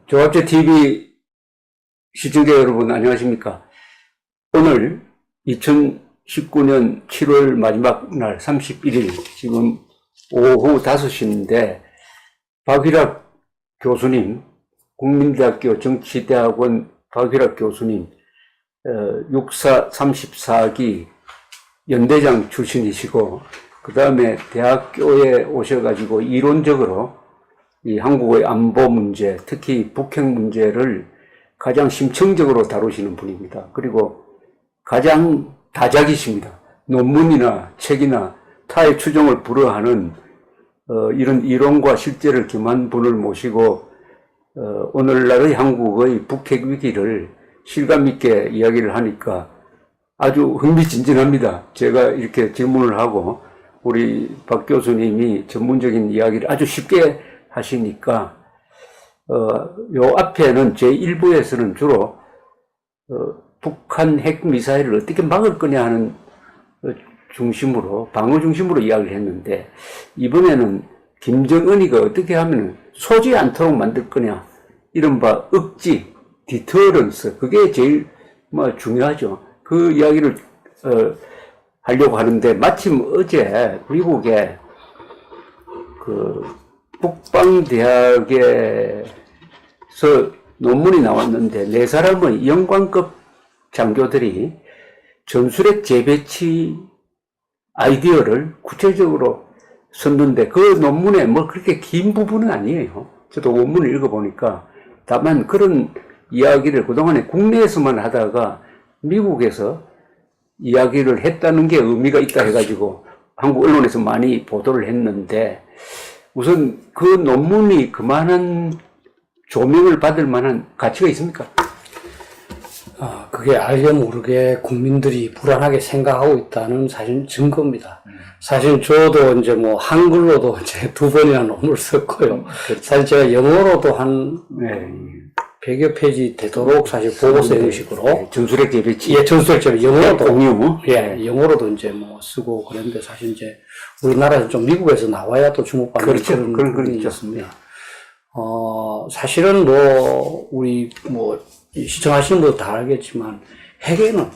조합제TV 시청자 여러분 안녕하십니까. 오늘 2019년 7월 마지막 날 31일 지금 오후 5시인데 박휘락 교수님, 국민대학교 정치대학원 박휘락 교수님 육사 34기 연대장 출신이시고 그 다음에 대학교에 오셔가지고 이론적으로 이 한국의 안보 문제, 특히 북핵 문제를 가장 심층적으로 다루시는 분입니다. 그리고 가장 다작이십니다. 논문이나 책이나 타의 추종을 불허하는 이런 이론과 실제를 겸한 분을 모시고 오늘날의 한국의 북핵 위기를 실감 있게 이야기를 하니까 아주 흥미진진합니다. 제가 이렇게 질문을 하고 우리 박 교수님이 전문적인 이야기를 아주 쉽게 하시니까 요 앞에는 제1부에서는 주로 북한 핵미사일을 어떻게 막을 거냐 하는 중심으로, 방어 중심으로 이야기를 했는데 이번에는 김정은이가 어떻게 하면 쏘지 않도록 만들 거냐, 이른바 억지, 디터런스, 그게 제일 중요하죠. 그 이야기를 하려고 하는데 마침 어제 미국에 그 북방대학에서 논문이 나왔는데 4사람의 영관급 장교들이 전술핵 재배치 아이디어를 구체적으로 썼는데 그 논문에 뭐 그렇게 긴 부분은 아니에요. 저도 원문을 읽어보니까 다만 그런 이야기를 그동안에 국내에서만 하다가 미국에서 이야기를 했다는 게 의미가 있다 해가지고 한국 언론에서 많이 보도를 했는데 우선 그 논문이 그만한 조명을 받을 만한 가치가 있습니까? 그게 알게 모르게 국민들이 불안하게 생각하고 있다는 사실 증거입니다. 사실 저도 이제 뭐 한글로도 이제 2번이나 논문을 썼고요. 사실 제가 영어로도 한 100여 페이지 되도록 사실 보고서 형식으로. 전술핵 재배치. 예, 전술핵 재배치. 영어로도. 공유. 예, 영어로도 이제 뭐 쓰고 그랬는데 사실 이제 우리나라에서 좀 미국에서 나와야 또 주목받는 그렇죠. 그런 부분이 있었습니다. 사실은 뭐, 우리 뭐, 시청하시는 분도 다 알겠지만, 핵에는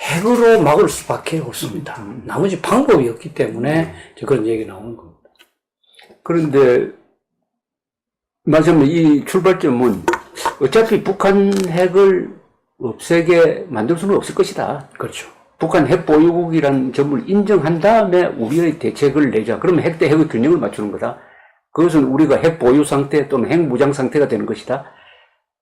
핵으로 막을 수밖에 없습니다. 나머지 방법이 없기 때문에 그런 얘기 나오는 겁니다. 그런데, 맞으면 이 출발점은 어차피 북한 핵을 없애게 만들 수는 없을 것이다. 그렇죠. 북한 핵 보유국이라는 점을 인정한 다음에 우리의 대책을 내자. 그러면 핵 대 핵의 균형을 맞추는 거다. 그것은 우리가 핵 보유 상태 또는 핵 무장 상태가 되는 것이다.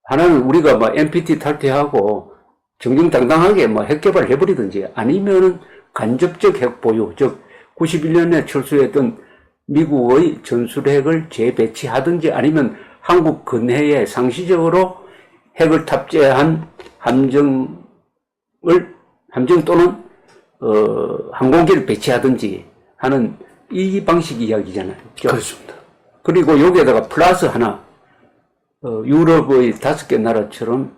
하나는 우리가 NPT 탈퇴하고 정정당당하게 핵 개발을 해버리든지 아니면은 간접적 핵 보유, 즉 91년에 철수했던 미국의 전술핵을 재배치하든지 아니면 한국 근해에 상시적으로 핵을 탑재한 함정 또는 항공기를 배치하든지 하는 이 방식 이야기잖아요. 그렇습니다. 그리고 여기에다가 플러스 하나, 유럽의 5개 나라처럼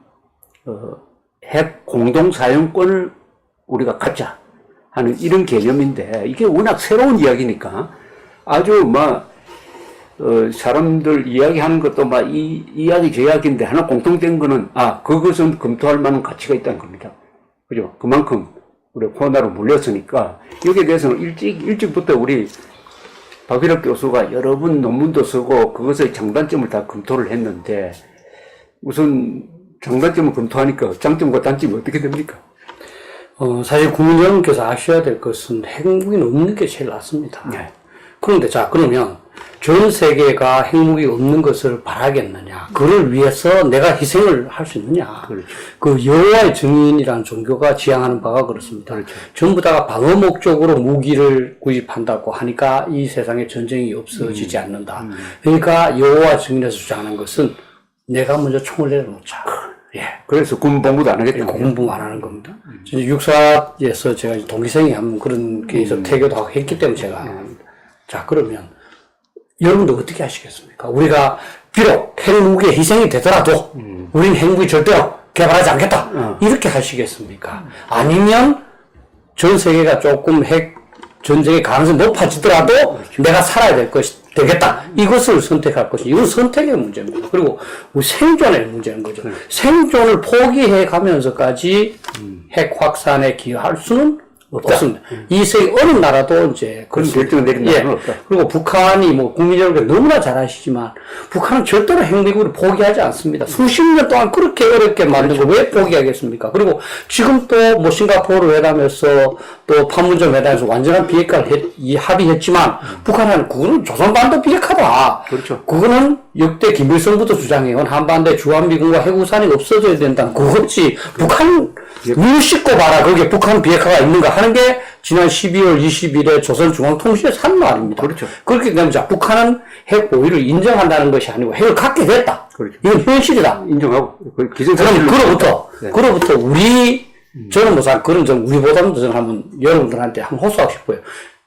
핵 공동 사용권을 우리가 갖자 하는 이런 개념인데 이게 워낙 새로운 이야기니까 아주 사람들 이야기하는 것도 이 이야기 저 이야기인데 하나 공통된 거는 그것은 검토할 만한 가치가 있다는 겁니다. 그죠? 그만큼 우리 코로나로 물렸으니까 여기에 대해서는 일찍부터 우리 박휘락 교수가 여러 번 논문도 쓰고 그것의 장단점을 다 검토를 했는데 우선 장단점을 검토하니까 장점과 단점이 어떻게 됩니까? 사실 국민 여러분께서 아셔야 될 것은 핵무기는 없는 게 제일 낫습니다. 네. 그런데 그러면 전 세계가 핵무기 없는 것을 바라겠느냐? 그를 위해서 내가 희생을 할 수 있느냐? 그렇죠. 그 여호와의 증인이라는 종교가 지향하는 바가 그렇습니다. 그렇죠. 전부 다 방어 목적으로 무기를 구입한다고 하니까 이 세상에 전쟁이 없어지지 않는다. 그러니까 여호와 증인에서 주장하는 것은 내가 먼저 총을 내려놓자. 예. 그래서 군복무도 안 하겠다. 공부 안 하는 겁니다. 육사에서 제가 동기생이 한 그런 게 있어 태교도 하고 했기 때문에 제가 안 합니다. 자, 그러면 여러분도 어떻게 하시겠습니까? 우리가 비록 핵무기에 희생이 되더라도 우린 핵무기 절대로 개발하지 않겠다. 이렇게 하시겠습니까? 아니면 전 세계가 조금 핵 전쟁의 가능성이 높아지더라도 내가 살아야 되겠다. 이것을 선택할 것이, 이건 선택의 문제입니다. 그리고 생존의 문제인 거죠. 생존을 포기해 가면서까지 핵 확산에 기여할 수는 없습니다. 이 세계 어느 나라도 이제 그런 결정을 내린 나라는 없다. 그리고 북한이 뭐 국민 여러분 너무나 잘 아시지만 북한은 절대로 핵미국을 포기하지 않습니다. 수십 년 동안 그렇게 어렵게 만들고 왜 포기하겠습니까? 그리고 지금 또 뭐 싱가포르 회담에서 또 판문점 회담에서 완전한 비핵화를 합의했지만 북한은 그거는 조선반도 비핵화다. 그렇죠. 그거는 역대 김일성부터 주장해온 한반도에 주한미군과 해구산이 없어져야 된다는 그거지. 북한 눈 씻고 봐라. 거기에 북한 비핵화가 있는가 하는 게 지난 12월 20일에 조선중앙통신에서 한 말입니다. 그렇죠. 그렇게 되면 자, 북한은 핵 보유를 인정한다는 것이 아니고 핵을 갖게 됐다. 그렇죠. 이건 현실이다. 인정하고. 그럼 그로부터 저는 뭐 그런 점 우리보다는 저는 한번 여러분들한테 한번 호소하고 싶어요.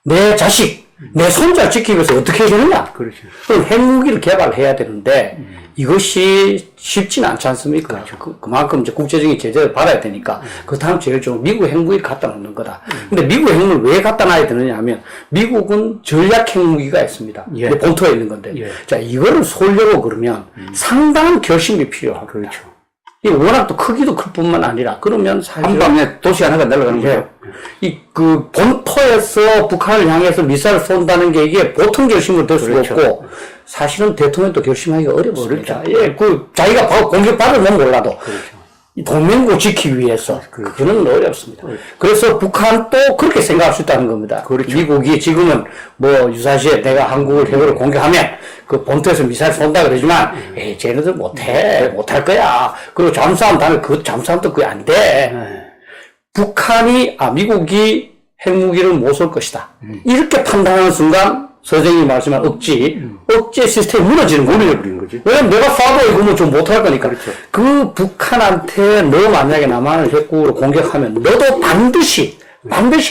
내 자식, 내 손자 지키기 위해서 어떻게 해야 되느냐? 그렇죠. 그럼 핵무기를 개발해야 되는데 이것이 쉽지는 않지 않습니까? 그렇죠. 그만큼 이제 국제적인 제재를 받아야 되니까 그 다음 제일 좋은 미국 핵무기를 갖다 놓는 거다. 근데 미국 핵무기를 왜 갖다 놔야 되느냐 하면 미국은 전략 핵무기가 있습니다. 예. 본토에 있는 건데. 예. 자, 이거를 쏠려고 그러면 상당한 결심이 필요하고. 그렇죠. 이 워낙 또 크기도 클 뿐만 아니라 그러면 사실 한 방에 도시 하나가 날아가는 거예요. 그 본토에서 북한을 향해서 미사일을 쏜다는 게 이게 보통 결심을 될 수가 그렇죠. 없고 사실은 대통령도 결심하기가 어렵습니다. 예, 자기가 공격받으면 몰라도 이 동맹국 지키기 위해서 그거는 어렵습니다. 그래서 북한도 그렇게 생각할 수 있다는 겁니다. 미국이 지금은 뭐 유사시에 내가 한국을 핵으로 공격하면 그 본토에서 미사일 쏜다 그러지만 에이 쟤네들 못할 거야. 그리고 잠수함 다음에 그 잠수함도 그게 안 돼. 미국이 핵무기를 못 쏠 것이다. 이렇게 판단하는 순간 선생님이 말씀한 억제 시스템이 무너지는 거지. 왜냐면 내가 쏴도 이거 뭐 좀 못할 거니까. 그렇죠. 그 북한한테 너 만약에 남한을 핵국으로 공격하면 너도 반드시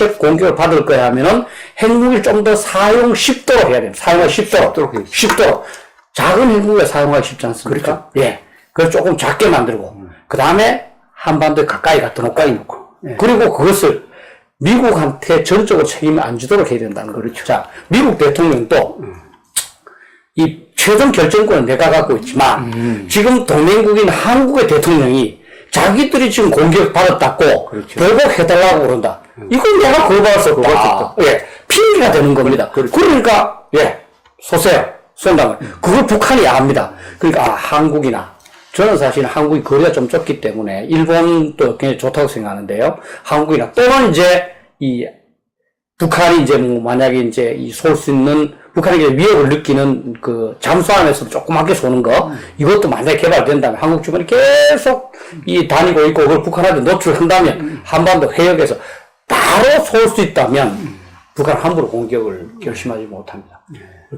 핵 공격을 받을 거야 하면은 핵무기를 좀 더 사용 쉽도록 해야 됩니다. 사용하기 쉽도록. 작은 핵무기가 사용하기 쉽지 않습니까? 그렇죠. 예. 그래서 조금 작게 만들고, 그 다음에 한반도에 가까이 놓고. 예. 그리고 그것을 미국한테 전적으로 책임을 안 지도록 해야 된다는 거죠. 그렇죠. 자, 미국 대통령도 이 최종 결정권은 내가 갖고 있지만 지금 동맹국인 한국의 대통령이 자기들이 지금 공격받았다고 그렇죠. 보복해달라고 그런다. 이건 내가 거부할 수 없다. 예, 핑계가 되는 겁니다. 그렇죠. 그러니까 쏘세요. 쏜다면 그걸 북한이 압니다. 그러니까 한국이나 저는 사실 한국이 거리가 좀 좁기 때문에 일본도 굉장히 좋다고 생각하는데요. 한국이나 또는 이제 북한이 이제 뭐 만약에 이제 쏠 수 있는 북한에게 위협을 느끼는 그 잠수함에서 조그맣게 쏘는 거 이것도 만약에 개발된다면 한국 주변에 계속 다니고 있고 그걸 북한한테 노출한다면 한반도 해역에서 바로 쏠 수 있다면 북한 함부로 공격을 결심하지 못합니다.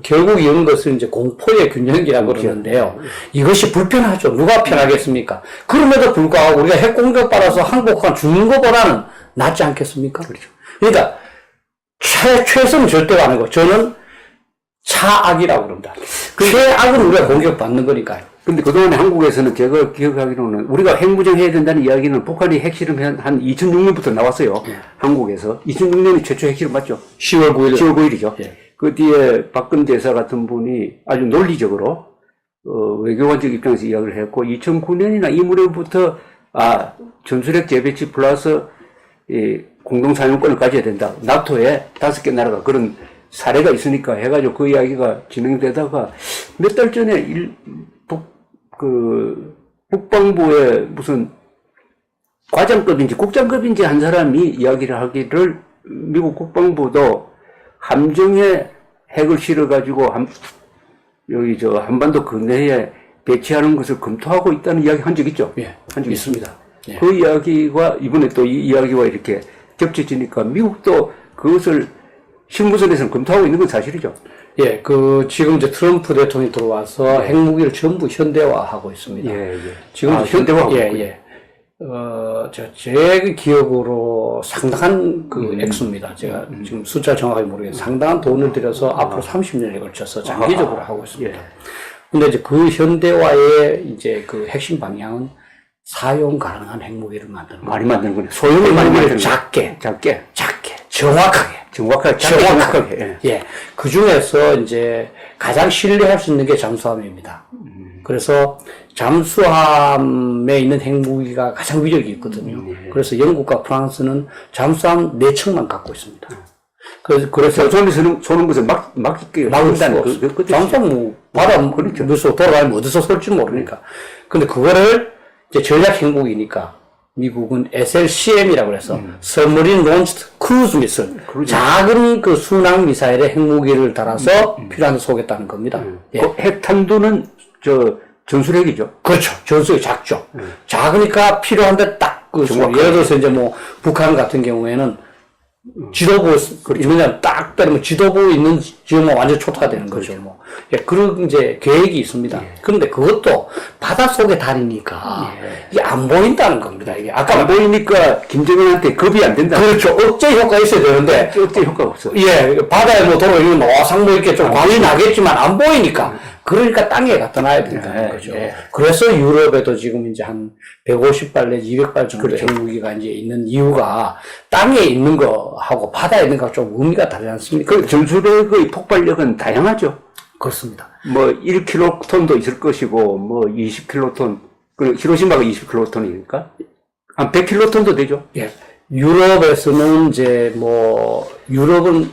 결국 이런 것을 이제 공포의 균형이라고 그러는데요. 이것이 불편하죠. 누가 편하겠습니까? 그럼에도 불구하고 우리가 핵 공격받아서 한국한 죽는 것보다는 낫지 않겠습니까? 그렇죠. 그러니까 최선은 절대로 안 하고 저는 차악이라고 그럽니다. 최악은 우리가 공격받는 거니까요. 근데 그동안에 한국에서는 제가 기억하기로는 우리가 핵무장 해야 된다는 이야기는 북한이 핵실험 한 2006년부터 나왔어요. 한국에서. 2006년이 최초 핵실험 맞죠? 10월 9일이죠. 그 뒤에 박근혜 대사 같은 분이 아주 논리적으로, 외교관적 입장에서 이야기를 했고, 2009년이나 이무렵부터, 전술핵 재배치 플러스, 공동사용권을 가져야 된다. 나토에 5개 나라가 그런 사례가 있으니까 해가지고 그 이야기가 진행되다가 몇 달 전에 국방부에 무슨 과장급인지 국장급인지 한 사람이 이야기를 하기를 미국 국방부도 함정에 핵을 실어가지고 한반도 근해에 배치하는 것을 검토하고 있다는 이야기 한 적 있죠? 예, 한 적 있습니다. 예. 그 이야기가 이번에 또 이 이야기와 이렇게 겹쳐지니까 미국도 그것을 실무선에서는 검토하고 있는 건 사실이죠. 예, 지금 이제 트럼프 대통령이 들어와서 핵무기를 전부 현대화하고 있습니다. 지금 현대화하고 제 기억으로 상당한 액수입니다. 제가 지금 숫자 정확하게 모르겠는데 상당한 돈을 들여서 앞으로 30년에 걸쳐서 장기적으로 하고 있습니다. 근데 이제 그 현대화의 이제 그 핵심 방향은 사용 가능한 핵무기를 만드는 거. 많이 만드는 거네. 소형을 많이 만드는 거. 작게, 작게. 정확하게. 정확하게. 정확하게. 예. 그 중에서 이제 가장 신뢰할 수 있는 게 잠수함입니다. 그래서 잠수함에 있는 핵무기가 가장 위력이 있거든요. 그래서 영국과 프랑스는 잠수함 4척만 갖고 있습니다. 그래서 쏘는 것을 막는다는 그 잠수함 뭐 바다 물속 돌아가면 어디서 쏠지 모르니까. 근데 그거를 이제 전략 핵무기니까 미국은 SLCM이라고 해서 Submarine Launched Cruise Missile, 작은 그 순항 미사일의 핵무기를 달아서 필요한 데 쏘겠다는 겁니다. 예. 그 핵탄두는 전술핵이죠. 그렇죠. 전술이 작죠. 작으니까 필요한데 딱 예를 들어서 이제 뭐 북한 같은 경우에는 지도부 있느냐 딱 때리면 지도부 있는 지역만 완전 초토화 되는 거죠. 뭐. 예, 그런 이제 계획이 있습니다. 그런데 그것도 바닷속에 다니니까 이게 안 보인다는 겁니다. 이게 아까 안 보이니까 김정은한테 겁이 안 된다. 그렇죠. 억제 효과 있어야 되는데 억제 효과가 없어. 예, 바다에 뭐 돌아다니면 노상무 이렇게 좀 광이 나겠지만 안 보이니까. 그러니까 땅에 갖다 놔야 된다는 거죠. 그래서 유럽에도 지금 이제 한 150발 내지 200발 정도 핵무기가 이제 있는 이유가 땅에 있는 거하고 바다에 있는 거하고 좀 의미가 다르지 않습니까? 그 전술핵의 폭발력은 다양하죠. 그렇습니다. 뭐 1킬로톤도 있을 것이고 뭐 20킬로톤, 그 히로시마가 20킬로톤이니까 한 100킬로톤도 되죠. 예. 유럽에서는 이제 뭐 유럽은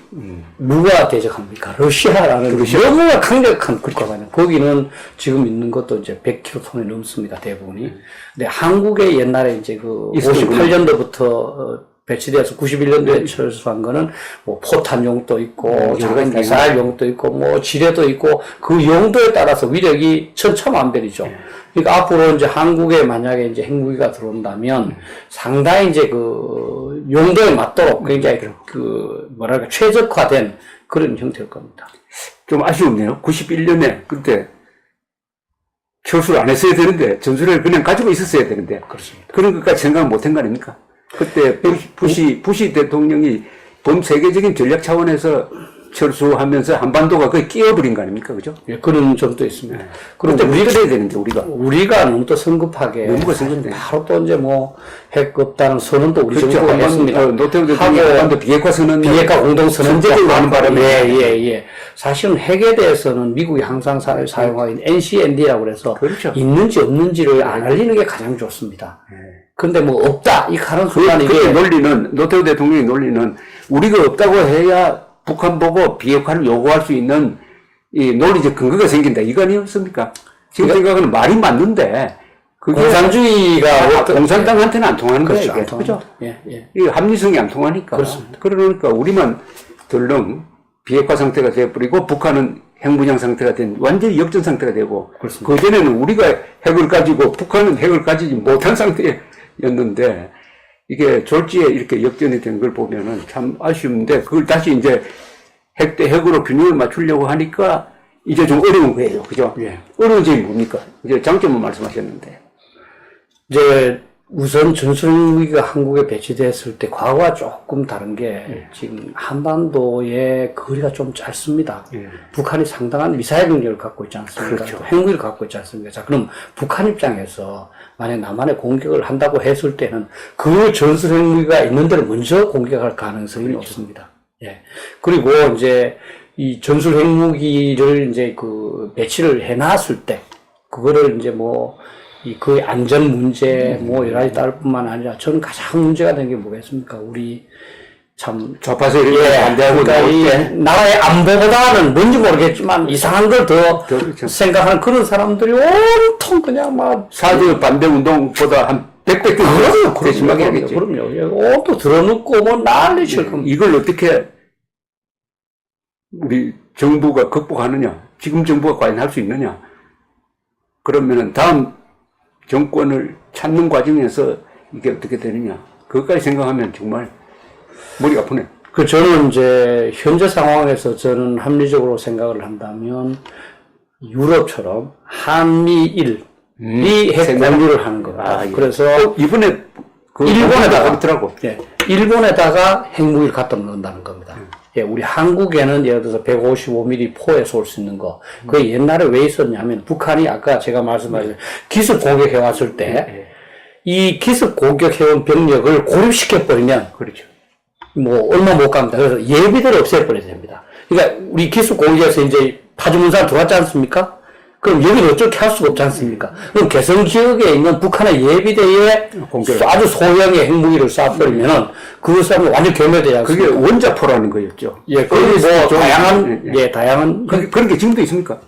누가 대적합니까? 러시아라는 너무나 강력한 국가거든요. 거기는 지금 있는 것도 이제 100킬로톤이 넘습니다, 대부분이. 근데 한국에 옛날에 이제 그 58년도부터 배치돼서 91년도에 철수한 거는 뭐 포탄용도 있고 작은 미사일용도 있고 뭐 지뢰도 있고 그 용도에 따라서 위력이 천차만별이죠. 그러니까 앞으로 이제 한국에 만약에 이제 핵무기가 들어온다면 상당히 이제 그 용도에 맞도록 굉장히 그 뭐랄까 최적화된 그런 형태일 겁니다. 좀 아쉬웠네요. 91년에 그때 철수를 안 했어야 되는데 전술을 그냥 가지고 있었어야 되는데 그렇습니다. 그런 것까지 생각 못한 거 아닙니까? 그때 부시 대통령이 본 세계적인 전략 차원에서 철수하면서 한반도가 거의 끼어버린 거 아닙니까? 그죠? 예, 그런 점도 있습니다. 그런데 우리가 해야 되는데, 우리가 너무 또 성급하게. 너무 성급해. 바로 또 이제 뭐, 핵 없다는 선언도 우리 그렇죠. 정부가 했습니다. 노태우 대통령이 한반도 비핵화 선언. 비핵화 공동선언. 전제적으로 하는 바람에. 예. 사실은 핵에 대해서는 미국이 항상 사용하는 NCND라고 그래서. 그렇죠. 있는지 없는지를 안 알리는 게 가장 좋습니다. 근데 뭐, 없다. 이 가는 순간 이게 논리는, 노태우 대통령의 논리는 우리가 없다고 해야 북한 보고 비핵화를 요구할 수 있는 이 논리적 근거가 생긴다. 이거 아니었습니까? 지금 생각은 말이 맞는데, 그게 공산주의가 공산당한테는 안 통하는 거예요. 그렇죠. 그죠? 예. 이 합리성이 안 통하니까. 그렇습니다. 그러니까 우리만 덜렁 비핵화 상태가 되어버리고 북한은 핵무장 상태가 된 완전히 역전 상태가 되고, 그렇습니다. 그전에는 우리가 핵을 가지고 북한은 핵을 가지지 못한 상태였는데, 이게 졸지에 이렇게 역전이 된 걸 보면은 참 아쉬운데, 그걸 다시 이제 핵 대 핵으로 균형을 맞추려고 하니까 이제 좀 어려운 거예요. 그죠? 예. 어려운 점이 뭡니까? 이제 장점은 말씀하셨는데. 이제 우선 전술무기가 한국에 배치됐을 때 과거와 조금 다른 게 지금 한반도의 거리가 좀 짧습니다. 북한이 상당한 미사일 능력을 갖고 있지 않습니까? 그렇죠. 핵무기를 갖고 있지 않습니까? 자, 그럼 북한 입장에서 만약 남한에 공격을 한다고 했을 때는 그 전술 핵무기가 있는 데를 먼저 공격할 가능성이 높습니다. 예. 그리고 이제 이 전술 핵무기를 이제 그 배치를 해놨을 때 그거를 이제 뭐 그 안전 문제, 뭐, 여러 가지 따를 뿐만 아니라, 저는 가장 문제가 되는 게 뭐겠습니까? 우리, 참. 좌파 세력이 반대하고 그러니까 이 나라의 안보보다는 뭔지 모르겠지만, 이상한 걸 더 그렇죠. 생각하는 그런 사람들이 온통 그냥 막. 사드 반대 운동보다 한 100배 더 심하게 하겠지. 그럼요. 온통 들어눕고 뭐 난리 칠 겁니다. 이걸 어떻게 우리 정부가 극복하느냐? 지금 정부가 과연 할 수 있느냐? 그러면은 다음 정권을 찾는 과정에서 이게 어떻게 되느냐. 그것까지 생각하면 정말 머리가 아프네. 저는 이제 현재 상황에서 저는 합리적으로 생각을 한다면 유럽처럼 한미일이 핵 공유를 하는 겁니다. 그래서 이번에 일본에다가 있더라고. 예, 일본에다가 핵무기를 갖다 놓는다는 겁니다. 예, 우리 한국에는 예를 들어서 155mm 포에 쏠 수 있는 거. 그게 옛날에 왜 있었냐면 북한이 아까 제가 말씀하신 기습 공격해 왔을 때 이 기습 공격해온 병력을 고립시켜버리면 그렇죠. 뭐 얼마 못 갑니다. 그래서 예비대를 없애버려야 됩니다. 그러니까 우리 기술 공개에서 이제 파주문산 들어왔지 않습니까? 그럼 여기는 어떻게 할 수가 없지 않습니까? 그럼 개성 지역에 있는 북한의 예비대에 아주 소형의 핵무기를 쏴버리면은 그것은 완전 괴멸돼야 그게 원자포라는 거였죠. 예, 거기 뭐 다양한 다양한 그런 게 지금도 있습니까?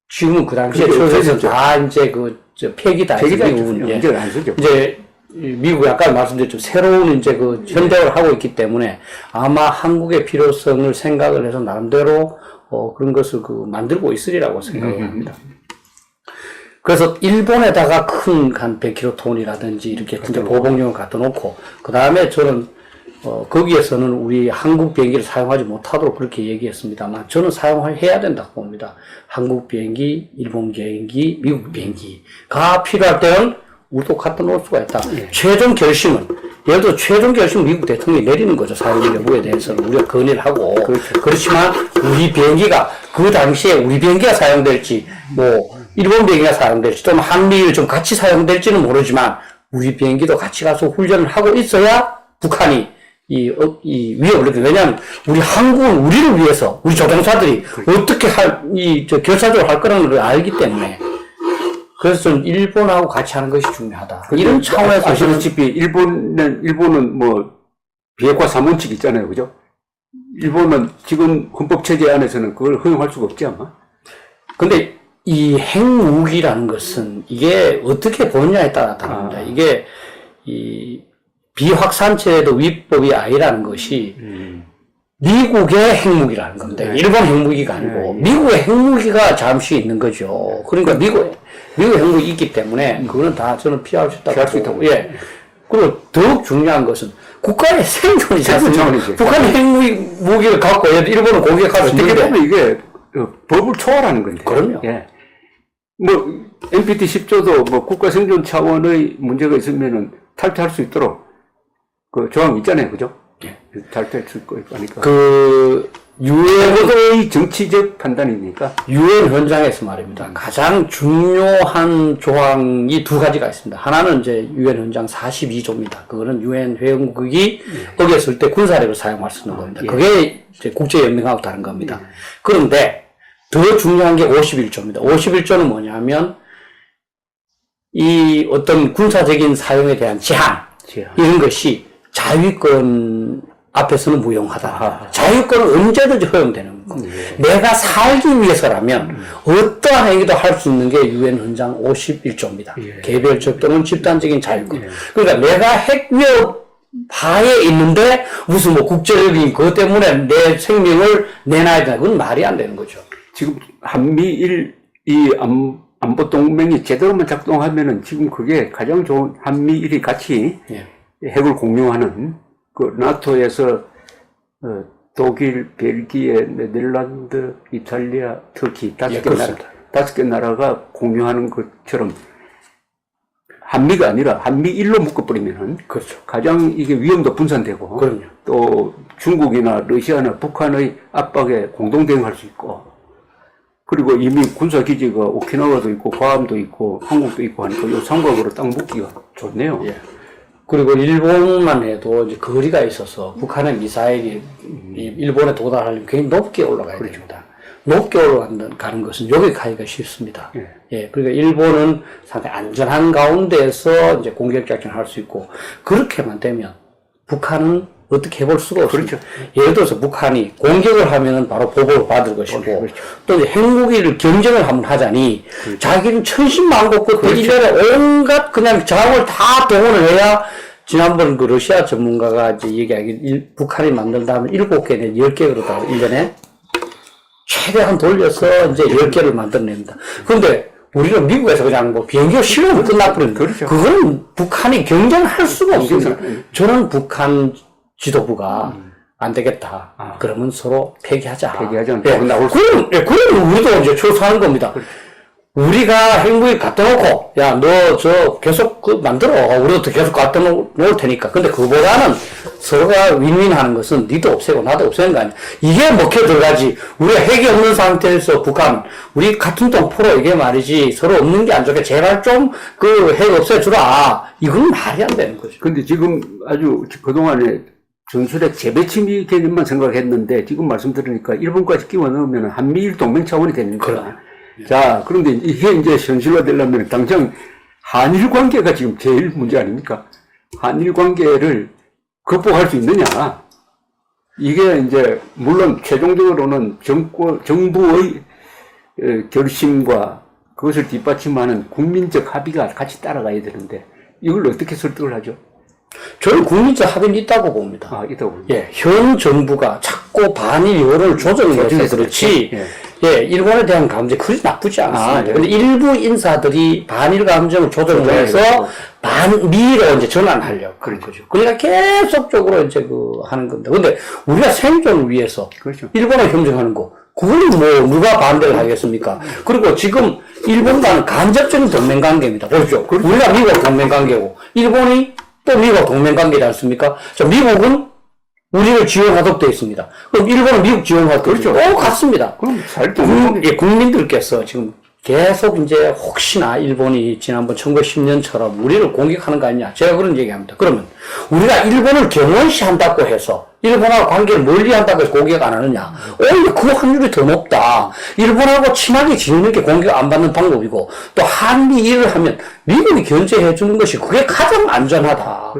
지금은 그 당시에 철수에서 다 이제 저 폐기다. 이제 안 쓰죠. 이제 미국이 아까 말씀드렸죠. 새로운 이제 그 현대화를 하고 있기 때문에 아마 한국의 필요성을 생각을 해서 나름대로 그런 것을 만들고 있으리라고 생각을 합니다. 그래서 일본에다가 큰 한 100kg톤이라든지 이렇게 진짜 보복용을 갖다 놓고, 그 다음에 저는, 거기에서는 우리 한국 비행기를 사용하지 못하도록 그렇게 얘기했습니다만, 저는 사용해야 된다고 봅니다. 한국 비행기, 일본 비행기, 미국 비행기가 필요할 때는 우리도 갖다 놓을 수가 있다. 최종 결심은, 예를 들어 최종 결심 미국 대통령이 내리는 거죠. 사용 여부에 대해서는 우리가 건의를 하고. 그렇지만 우리 비행기가 그 당시에 우리 비행기가 사용될지 뭐 일본 비행기가 사용될지 또는 한미일 좀 같이 사용될지는 모르지만 우리 비행기도 같이 가서 훈련을 하고 있어야 북한이 이 위협을 느끼는. 왜냐하면 우리 한국은 우리를 위해서 우리 조종사들이 어떻게 결사적으로 할 거라는 걸 알기 때문에. 그래서 저는 일본하고 같이 하는 것이 중요하다. 이런 차원에서 아시다시피 일본은 뭐 비핵화 3원칙 있잖아요, 그죠? 일본은 지금 헌법 체제 안에서는 그걸 허용할 수가 없지 아마. 근데 이 핵무기라는 것은 이게 어떻게 보느냐에 따라 다릅니다. 이게 이 비확산체도 위법이 아니라는 것이 미국의 핵무기라는 건데 일본 핵무기가 아니고 미국의 핵무기가 잠시 있는 거죠. 그러니까 미국 핵무기 있기 때문에 그거는 다 저는 피할 수 있다고. 예. 그리고 더욱 중요한 것은 국가의 생존이지 않습니까? 북한의 핵무기를 갖고 일본은 공격할 수 어떻게 있는데 보면 이게 법을 초월하는 건데. 그럼요. 예. 뭐 NPT 10조도 뭐 국가 생존 차원의 문제가 있으면은 탈퇴할 수 있도록 그 조항 있잖아요, 그죠? 예. 탈퇴할 수 있고 하니까. 유엔의 정치적 판단이니까. 유엔 현장에서 말입니다. 가장 중요한 조항이 두 가지가 있습니다. 하나는 이제 유엔 현장 42조입니다. 그거는 유엔 회원국이 어겼을 때 군사력을 사용할 수 있는 겁니다. 그게 이제 국제연맹하고 다른 겁니다. 그런데 더 중요한 게 51조입니다. 51조는 뭐냐면 이 어떤 군사적인 사용에 대한 제한. 이런 것이 자위권 앞에서는 무용하다. 자유권은 언제든지 허용되는 겁니다. 내가 살기 위해서라면 어떠한 행위도 할 수 있는 게 유엔 헌장 51조입니다. 개별적 또는 집단적인 자유권. 그러니까 내가 핵 위협 하에 있는데 무슨 뭐 국제적인 그것 때문에 내 생명을 내놔야 된다. 그건 말이 안 되는 거죠. 지금 한미일 이 안보 동맹이 제대로만 작동하면은 지금 그게 가장 좋은 한미일이 같이 핵을 공유하는 그 나토에서 독일, 벨기에, 네덜란드, 이탈리아, 터키 다섯 개 나라가 공유하는 것처럼 한미가 아니라 한미일로 묶어버리면은 그렇죠. 가장 이게 위험도 분산되고 그럼요. 또 중국이나 러시아나 북한의 압박에 공동 대응할 수 있고 그리고 이미 군사기지가 오키나와도 있고 guam도 있고 한국도 있고 하니까 이 삼각으로 딱 묶기가 좋네요. 예. 그리고 일본만 해도 이제 거리가 있어서 북한의 미사일이 일본에 도달하려면 굉장히 높게 올라가야 됩니다. 높게 올라가는 것은 여기 가기가 쉽습니다. 예. 그러니까 일본은 상당히 안전한 가운데에서 이제 공격 작전을 할 수 있고 그렇게만 되면 북한은 어떻게 해볼 수가 없습니다. 그렇죠. 예를 들어서 북한이 공격을 하면은 바로 보복을 받을 것이고, 그렇죠. 또 이제 핵무기를 경쟁을 한번 하자니, 그렇죠. 자기는 천신만고 끝에 일련에 온갖 그냥 자원을 다 동원을 해야, 지난번 그 러시아 전문가가 이제 얘기하기, 북한이 만들다 하면 7개 내지 10개 그러다가 1년에 최대한 돌려서 이제 10개를 만들어냅니다. 그런데 우리는 미국에서 그냥 뭐 비행기가 실험을 끝나버리는, 그렇죠. 그건 북한이 경쟁할 수가 없습니다. 저는 북한 지도부가 안 되겠다. 그러면 서로 폐기하자. 폐기하자. 그럼 우리도 이제 출소하는 겁니다. 우리가 핵무기 갖다 놓고, 야, 너 계속 만들어. 우리도 계속 갖다 놓을 테니까. 근데 그보다는 서로가 윈윈하는 것은 니도 없애고 나도 없애는 거 아니야. 이게 먹혀 들어가지. 우리가 핵이 없는 상태에서 북한, 우리 같은 동포로 이게 말이지. 서로 없는 게 안 좋게 제발 좀 핵 없애주라. 이건 말이 안 되는 거죠. 근데 지금 아주 그동안에 전술핵 재배치 개념만 생각했는데 지금 말씀 들으니까 일본까지 끼워 넣으면 한미일 동맹 차원이 되는 거야. 자, 그런데 이게 이제 현실화 되려면 당장 한일 관계가 지금 제일 문제 아닙니까? 한일 관계를 극복할 수 있느냐. 이게 이제 물론 최종적으로는 정부의 결심과 그것을 뒷받침하는 국민적 합의가 같이 따라가야 되는데 이걸 어떻게 설득을 하죠? 저는 국민적 합의는 있다고 봅니다. 아, 있다고 봅니다. 예, 현 정부가 자꾸 반일 여론을 조정해서 그렇지, 예, 일본에 대한 감정이 그리 나쁘지 않습니다. 예. 근데 일부 인사들이 반일 감정을 조정을 해서 반미로 이제 전환하려고 그런 거죠. 그러니까 계속적으로 이제 하는 건데. 근데 우리가 생존을 위해서 그렇죠. 일본을 협정하는 거, 그거는 뭐 누가 반대를 하겠습니까? 그리고 지금 일본과는 간접적인 동맹 관계입니다. 보십시오. 우리가 미국 동맹 관계고, 일본이 또 미국 동맹 관계지 않습니까? 자, 미국은 우리를 지원하도록 되어 있습니다. 그럼 일본은 미국 지원하도록 그렇죠. 같습니다. 그럼 잘 국민들께서 지금 계속 이제 혹시나 일본이 지난번 1910년처럼 우리를 공격하는 거 아니냐. 제가 그런 얘기합니다. 그러면 우리가 일본을 경원시한다고 해서 일본하고 관계를 멀리한다고 해서 공격 안 하느냐. 오히려 그 확률이 더 높다. 일본하고 친하게 지내는 게 공격 안 받는 방법이고 또 한미일을 하면 미국이 견제해 주는 것이 그게 가장 안전하다.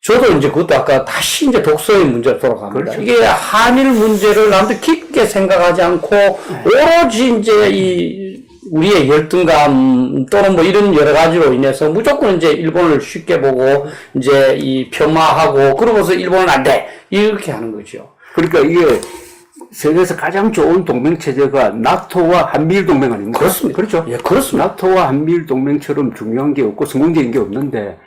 저도 이제 그것도 아까 다시 이제 독서의 문제로 돌아갑니다. 그렇죠. 이게 한일 문제를 남들 깊게 생각하지 않고 오로지 이제 우리의 열등감 또는 뭐 이런 여러 가지로 인해서 무조건 이제 일본을 쉽게 보고 이제 폄하하고 그러면서 일본은 안 돼. 이렇게 하는 거죠. 그러니까 이게 세계에서 가장 좋은 동맹 체제가 나토와 한미일 동맹 아닙니까? 그렇습니다. 그렇죠. 예, 그렇습니다. 나토와 한미일 동맹처럼 중요한 게 없고 성공적인 게 없는데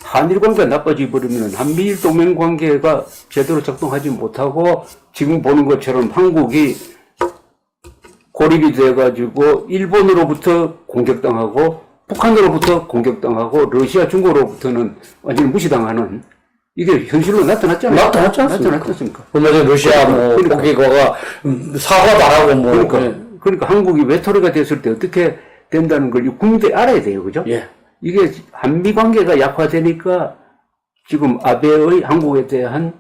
한일 관계가 나빠져 버리면 한미일 동맹 관계가 제대로 작동하지 못하고 지금 보는 것처럼 한국이 고립이 돼가지고 일본으로부터 공격당하고 북한으로부터 공격당하고 러시아, 중국으로부터는 완전히 무시당하는 이게 현실로 나타났잖아요. 나타났지 않습니까? 나타났습니까? 얼마 전에 러시아 뭐 거기가 사과도 안 하고 뭐 그러니까 한국이 외톨이가 됐을 때 어떻게 된다는 걸 국민들이 알아야 돼요, 그죠? 예. 이게 한미 관계가 약화되니까 지금 아베의 한국에 대한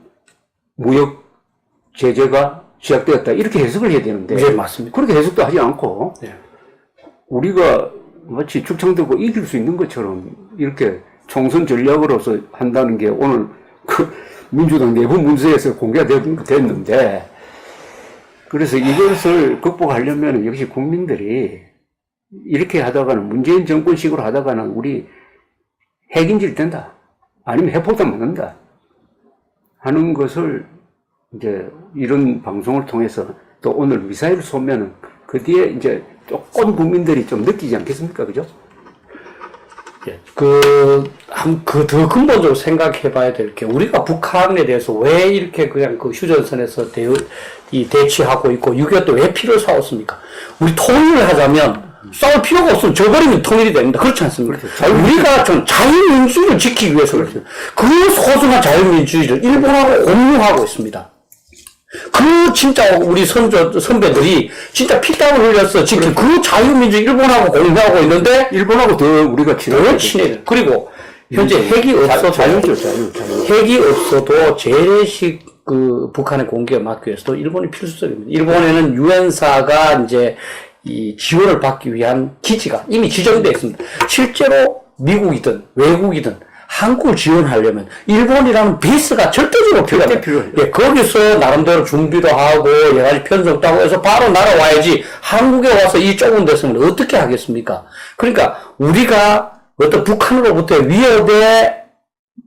무역 제재가 시작되었다 이렇게 해석을 해야 되는데 네, 맞습니다. 그렇게 해석도 하지 않고 예. 우리가 마치 축창들고 이길 수 있는 것처럼 이렇게 총선 전략으로서 한다는 게 오늘 그 민주당 내부 문서에서 공개가 됐는데 그래서 이것을 극복하려면 역시 국민들이 이렇게 하다가는 문재인 정권식으로 하다가는 우리 핵인질 된다 아니면 핵폭탄 맞는다 하는 것을 이제 이런 방송을 통해서 또 오늘 미사일 쏘면은 그 뒤에 이제 조금 국민들이 좀 느끼지 않겠습니까? 그죠? 예. 더 근본적으로 생각해 봐야 될 게, 우리가 북한에 대해서 왜 이렇게 그냥 그 휴전선에서 대치하고 있고, 6.25 때 왜 피를 싸웠습니까? 우리 통일을 하자면, 싸울 필요가 없으면 저버리면 통일이 됩니다. 그렇지 않습니까? 그렇죠. 우리가 좀 자유민주주의를 지키기 위해서 그렇죠. 그 소중한 자유민주주의를 일본하고 공유하고 있습니다. 진짜 우리 선배들이 진짜 피땀을 흘려서 지금 그 자유민주 일본하고 공유하고 있는데 일본하고 더 우리가 친해요. 그리고 현재 핵이 없어도 자유. 핵이 없어도 재래식 북한의 공격을 막기 위해서도 일본이 필수적입니다. 일본에는 유엔사가 이제 이 지원을 받기 위한 기지가 이미 지정되어 있습니다. 실제로 미국이든 외국이든 한국을 지원하려면 일본이라는 베이스가 절대적으로 필요해요. 예, 거기서 나름대로 준비도 하고 여러 가지 편성도 하고 해서 바로 날아와야지 한국에 와서 이 좁은 데서는 어떻게 하겠습니까? 그러니까 우리가 어떤 북한으로부터의 위협에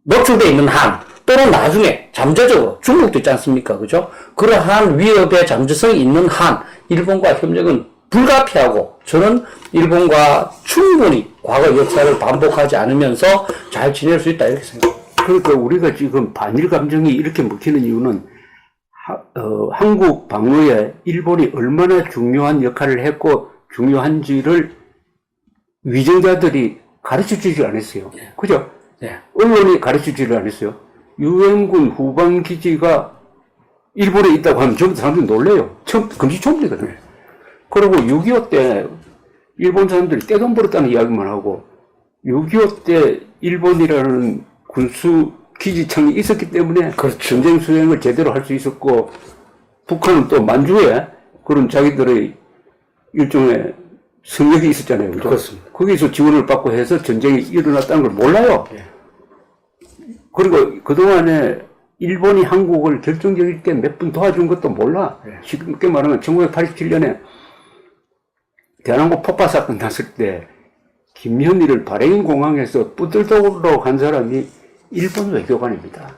노출되어 있는 한 또는 나중에 잠재적으로 중국도 있지 않습니까? 그죠? 그러한 위협의 잠재성이 있는 한 일본과 협력은 불가피하고 저는 일본과 충분히 과거 역사를 반복하지 않으면서 잘 지낼 수 있다 이렇게 생각합니다. 그러니까 우리가 지금 반일 감정이 이렇게 먹히는 이유는 한국 방어에 일본이 얼마나 중요한 역할을 했고 중요한지를 위정자들이 가르쳐주지 않았어요. 네. 그죠? 네. 언론이 가르쳐주지 않았어요. 유엔군 후방기지가 일본에 있다고 하면 전부 사람들이 놀래요. 금시초문이거든요. 그리고 6.25 때 일본 사람들이 떼돈 벌었다는 이야기만 하고 6.25 때 일본이라는 군수 기지창이 있었기 때문에 그렇죠. 전쟁 수행을 제대로 할 수 있었고, 북한은 또 만주에 그런 자기들의 일종의 성역이 있었잖아요. 그죠? 그렇습니다. 거기서 지원을 받고 해서 전쟁이 일어났다는 걸 몰라요. 예. 그리고 그동안에 일본이 한국을 결정적일 때 몇 분 도와준 것도 몰라. 쉽게 말하면 1987년에 대한항공 폭파 사건 났을 때 김현희를 바레인 공항에서 뿌들도로 간 사람이 일본 외교관입니다.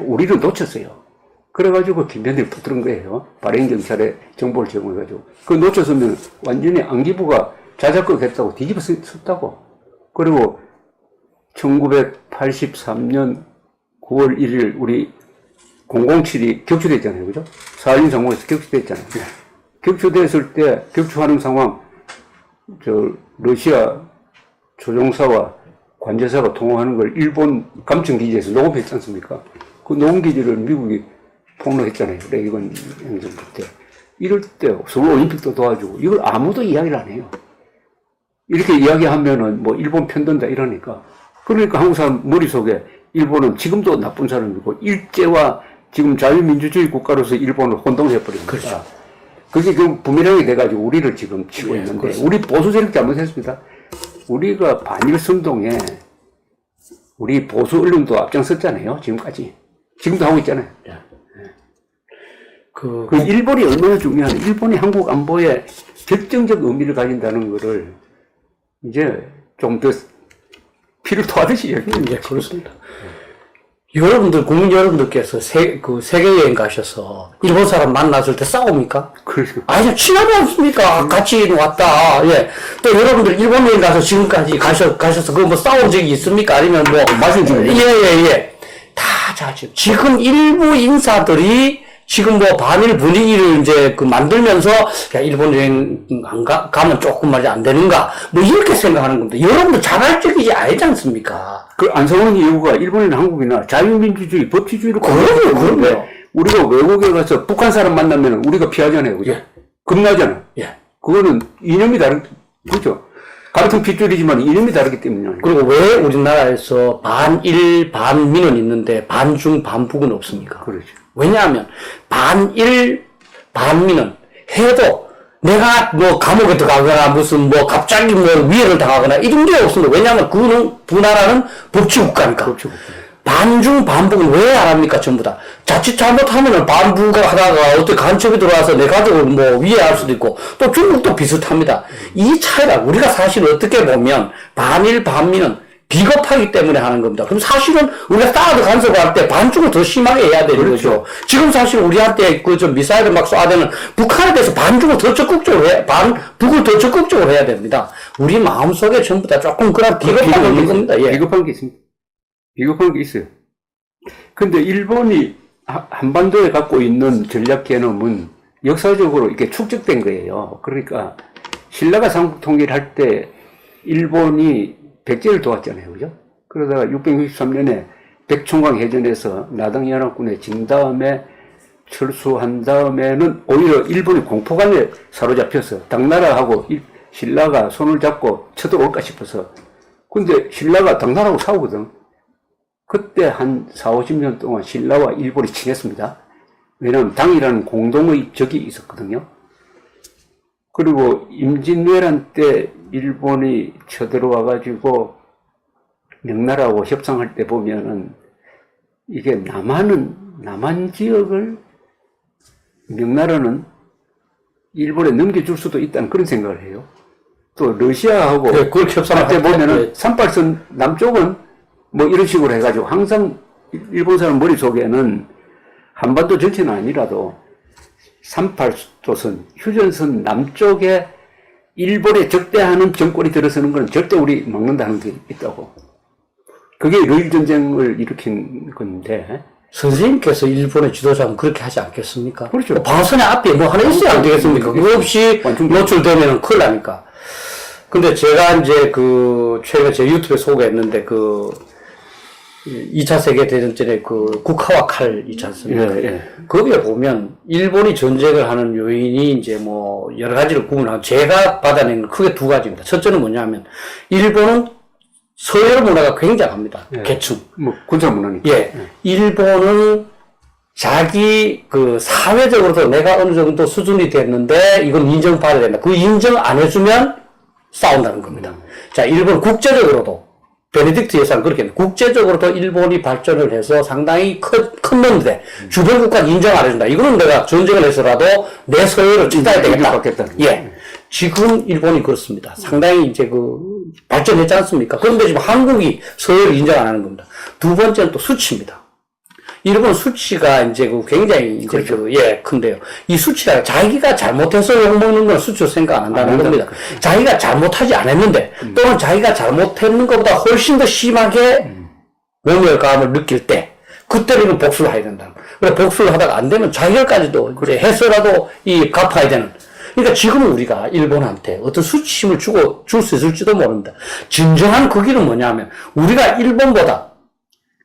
우리를 놓쳤어요. 그래가지고 김현희를 붙들은 거예요. 바레인 경찰에 정보를 제공해가지고. 그거 놓쳤으면 완전히 안기부가 자작극 했다고 뒤집어 썼다고. 그리고 1983년 9월 1일 우리 007이 격추됐잖아요. 그죠? 사할린 상공에서 격추됐잖아요. 격추됐을 때 격추하는 상황, 러시아 조종사와 관제사가 통화하는 걸 일본 감청기지에서 녹음했지 않습니까? 그 녹음기지를 미국이 폭로했잖아요. 레이건 행정부 때. 이럴 때 서울올림픽도 도와주고 이걸 아무도 이야기를 안 해요. 이렇게 이야기하면은 뭐 일본 편든다 이러니까. 그러니까 한국 사람 머릿속에 일본은 지금도 나쁜 사람이고 일제와 지금 자유민주주의 국가로서 일본을 혼동해버린 거다. 그렇죠. 그게 그 부메랑이 돼가지고 우리를 지금 치고 있는데 그렇습니다. 우리 보수 세력 잘못했습니다. 우리가 반일 선동에 우리 보수 언론도 앞장섰잖아요. 지금까지. 지금도 하고 있잖아요. 그 일본이 얼마나 중요하냐. 일본이 한국 안보에 결정적 의미를 가진다는 거를 이제 좀 더 피를 토하듯이 얘기합니다. 그렇습니다. 여러분들, 국민 여러분들께서 세계여행 가셔서 일본 사람 만났을 때 싸웁니까? 그렇죠. 아니, 친하지 않습니까? 같이 왔다. 예. 또 여러분들 일본 여행 가서 지금까지 가셔서 그거 뭐 싸운 적이 있습니까? 아니면 뭐. 말씀 예. 다 지금 일부 인사들이 지금 뭐 반일 분위기를 이제 만들면서 야, 일본 여행 가면 조금 말이 안 되는가 뭐 이렇게 생각하는 겁니다. 여러분들 자발적이지 아니지 않습니까? 그 안성원 이유가 일본이나 한국이나 자유민주주의, 법치주의를 그럼요. 우리가 외국에 가서 북한 사람 만나면 우리가 피하잖아요. 그죠? 예. 겁나잖아요. 예. 그거는 이념이 그죠? 같은 핏줄이지만 이념이 다르기 때문이에요. 그리고 왜 우리나라에서 반일, 반민은 있는데 반중, 반북은 없습니까? 그렇죠. 왜냐하면 반일, 반민은 해도 내가 뭐 감옥에 들어가거나 무슨 뭐 갑자기 뭐 위해를 당하거나 이런 게 없습니다. 왜냐하면 그 나라는 법치국가니까. 반중, 반북은 왜 안 합니까? 전부 다. 자칫 잘못하면은 반북을 하다가 어떻게 간첩이 들어와서 내 가족을 뭐 위해할 수도 있고 또 중국도 비슷합니다. 이 차이가 우리가 사실 어떻게 보면 반일, 반민은 비겁하기 때문에 하는 겁니다. 그럼 사실은 우리가 사드 간섭할 때 반중을 더 심하게 해야 되는 거죠. 지금 사실 우리한테 미사일을 막 쏴대는 북한에 대해서 반중을 더 적극적으로 북을 더 적극적으로 해야 됩니다. 우리 마음속에 전부 다 조금 그런 비겁한 게 있는 겁니다. 예. 비겁한 게 있습니다. 비겁한 게 있어요. 근데 일본이 한반도에 갖고 있는 전략 개념은 역사적으로 이렇게 축적된 거예요. 그러니까 신라가 삼국 통일할 때 일본이 백제를 도왔잖아요. 그죠? 그러다가 663년에 백총강 해전에서 나당연합군에 진 다음에 철수한 다음에는 오히려 일본이 공포감에 사로잡혀서 당나라하고 신라가 손을 잡고 쳐들어올까 싶어서. 근데 신라가 당나라하고 싸우거든. 그때 한 40-50년 동안 신라와 일본이 친했습니다. 왜냐하면 당이라는 공동의 적이 있었거든요. 그리고 임진왜란 때 일본이 쳐들어와가지고 명나라하고 협상할 때 보면은 이게 남한 지역을 명나라는 일본에 넘겨줄 수도 있다는 그런 생각을 해요. 또 러시아하고 그렇게 협상할 때 보면은 38선 남쪽은 뭐 이런 식으로 해가지고 항상 일본 사람 머릿속에는 한반도 전체는 아니라도 38도선, 휴전선 남쪽에 일본에 적대하는 정권이 들어서는 건 절대 우리 막는다는 게 있다고. 그게 러일 전쟁을 일으킨 건데. 선생님께서 일본의 지도자면 그렇게 하지 않겠습니까? 그렇죠. 방선의 앞에 뭐 하나 있어야 안 되겠습니까? 그거 없이 노출되면 큰일 나니까. 근데 제가 이제 최근에 제 유튜브에 소개했는데 2차 세계대전 전에 국화와 칼 있지 않습니까? 예. 거기에 보면 일본이 전쟁을 하는 요인이 이제 뭐 여러 가지를 구분하고 제가 받아낸 건 크게 두 가지입니다. 첫째는 뭐냐면 일본은 서열 문화가 굉장합니다. 예. 계층. 뭐 군사 문화니까. 예. 일본은 자기 그 사회적으로도 내가 어느 정도 수준이 됐는데 이건 인정받아야 된다. 그 인정 안 해주면 싸운다는 겁니다. 자, 일본 국제적으로도 베네딕트 여사는 그렇게 했는데 국제적으로도 일본이 발전을 해서 상당히 컸는데 주변 국가는 인정 안 해준다. 이거는 내가 전쟁을 해서라도 내 서열을 찾아야 되겠다. 예. 지금 일본이 그렇습니다. 상당히 이제 발전했지 않습니까? 그런데 지금 한국이 서열을 인정 안 하는 겁니다. 두 번째는 또 수치입니다. 일본 수치가 이제 굉장히 이제 그렇죠. 큰데요. 이 수치가 자기가 잘못해서 욕먹는 건 수치로 생각 안 한다는 겁니다. 자기가 잘못하지 않았는데 또는 자기가 잘못했는 것보다 훨씬 더 심하게 모멸감을 느낄 때 그때는 복수를 해야 된다. 그래 복수를 하다가 안 되면 자기까지도 이제 해서라도 갚아야 되는. 그러니까 지금 우리가 일본한테 어떤 수치심을 줄 수 있을지도 모릅니다. 진정한 그 길은 뭐냐면 우리가 일본보다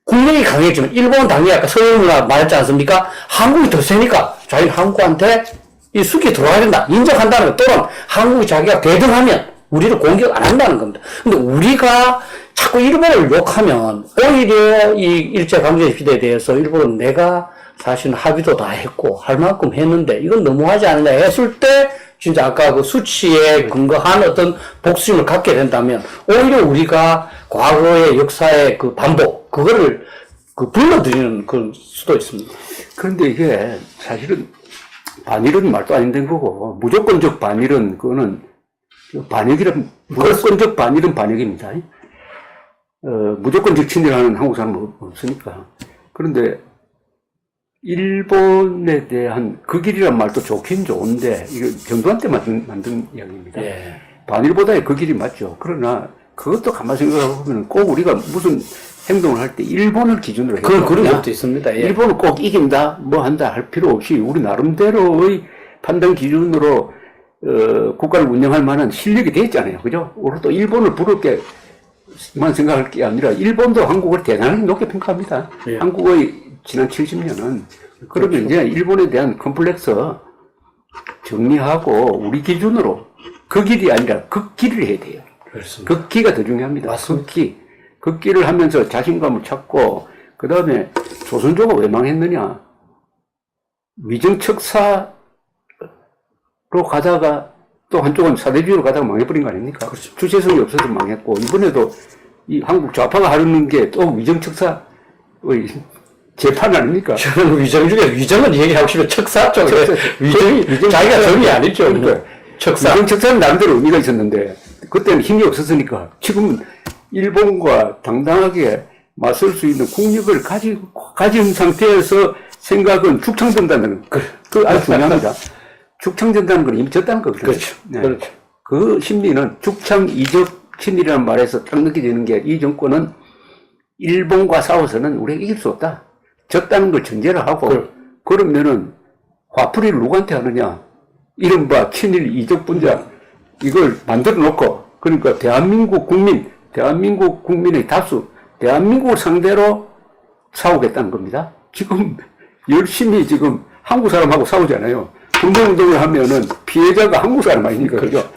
국력이 강했지만 일본은 당연히 아까 서울문화 말했지 않습니까? 한국이 더 세니까 자기는 한국한테 이 숙이 들어와야 된다. 인정한다는 것 또는 한국이 자기가 대등하면 우리를 공격 안 한다는 겁니다. 근데 우리가 자꾸 일본을 욕하면 오히려 이 일제강점기 시대에 대해서 일본은 내가 사실은 합의도 다 했고 할 만큼 했는데 이건 너무하지 않느냐 했을 때 진짜 아까 그 수치에 근거한 어떤 복수심을 갖게 된다면 오히려 우리가 과거의 역사의 그 반복 그거를 불러들이는 그런 수도 있습니다. 그런데 이게 사실은 반일은 말도 안 되는 거고 무조건적 반일은 그거는 반역이란 무조건적 반일은 반역입니다. 무조건적 친일하는 한국 사람은 없으니까. 그런데 일본에 대한 그 길이란 말도 좋긴 좋은데 이거 전두환 때 만든 이야기입니다. 예. 반일보다의 그 길이 맞죠. 그러나 그것도 가만히 생각해보면 꼭 우리가 무슨 행동을 할 때 일본을 기준으로 해야 그런 것도 있습니다. 예. 일본을 꼭 이긴다, 뭐 한다 할 필요 없이 우리 나름대로의 판단 기준으로 국가를 운영할 만한 실력이 돼 있잖아요. 그죠? 우리 또 일본을 부를 게만 생각할 게 아니라 일본도 한국을 대단하게 높게 평가합니다. 예. 한국의 지난 70년은 그러면 이제 일본에 대한 컴플렉스 정리하고 우리 기준으로 그 길이 아니라 극기를 해야 돼요. 그렇습니다. 극기가 더 중요합니다. 맞습니다. 극기를 하면서 자신감을 찾고 그 다음에 조선조가 왜 망했느냐? 위정척사로 가다가 또 한쪽은 사대주의로 가다가 망해버린 거 아닙니까? 그렇죠. 주체성이 없어서 망했고 이번에도 이 한국 좌파가 하려는 게 또 위정척사의 재판 아닙니까? 저는 위정 중에 위정은 얘기하고 싶어요. 척사 쪽에 위정이 자기가 정이 아니죠. 그러니까 척사. 위정척사는 나름대로 의미가 있었는데 그때는 힘이 없었으니까 지금은 일본과 당당하게 맞설 수 있는 국력을 가진 상태에서 생각은 축창된다는 그 아주 중요합니다. 축창된다는 건 이미 졌다는 거거든요. 그렇죠. 네. 그렇죠. 그 심리는 축창 이적 친일이라는 말에서 딱 느껴지는 게 이 정권은 일본과 싸워서는 우리가 이길 수 없다. 졌다는 걸 전제를 하고 그러면은 화풀이를 누구한테 하느냐? 이른바 친일 이적 분자 이걸 만들어 놓고 그러니까 대한민국 국민의 다수 대한민국을 상대로 싸우겠다는 겁니다. 지금 열심히 지금 한국 사람하고 싸우잖아요. 군부운동을 하면은 피해자가 한국 사람 아닙니까? 그죠?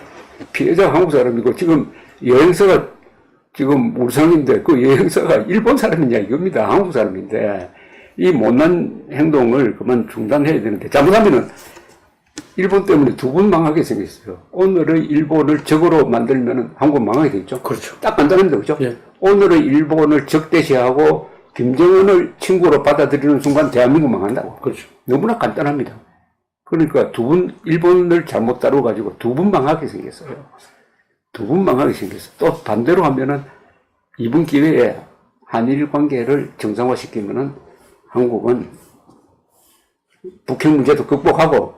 피해자가 한국 사람이고 지금 여행사가 지금 울상인데 그 여행사가 일본 사람이냐 이겁니다. 한국 사람인데 이 못난 행동을 그만 중단해야 되는데 잘못하면은 일본 때문에 두 번 망하게 생겼어요. 오늘의 일본을 적으로 만들면은 한국 망하게 되죠. 그렇죠. 딱 간단합니다. 그죠? 예. 오늘의 일본을 적대시하고 김정은을 친구로 받아들이는 순간 대한민국 망한다고. 그렇죠. 너무나 간단합니다. 그러니까 일본을 잘못 다뤄가지고 두 번 망하게 생겼어요. 두 번 망하게 생겼어요. 또 반대로 하면은 이번 기회에 한일 관계를 정상화시키면은 한국은 북핵 문제도 극복하고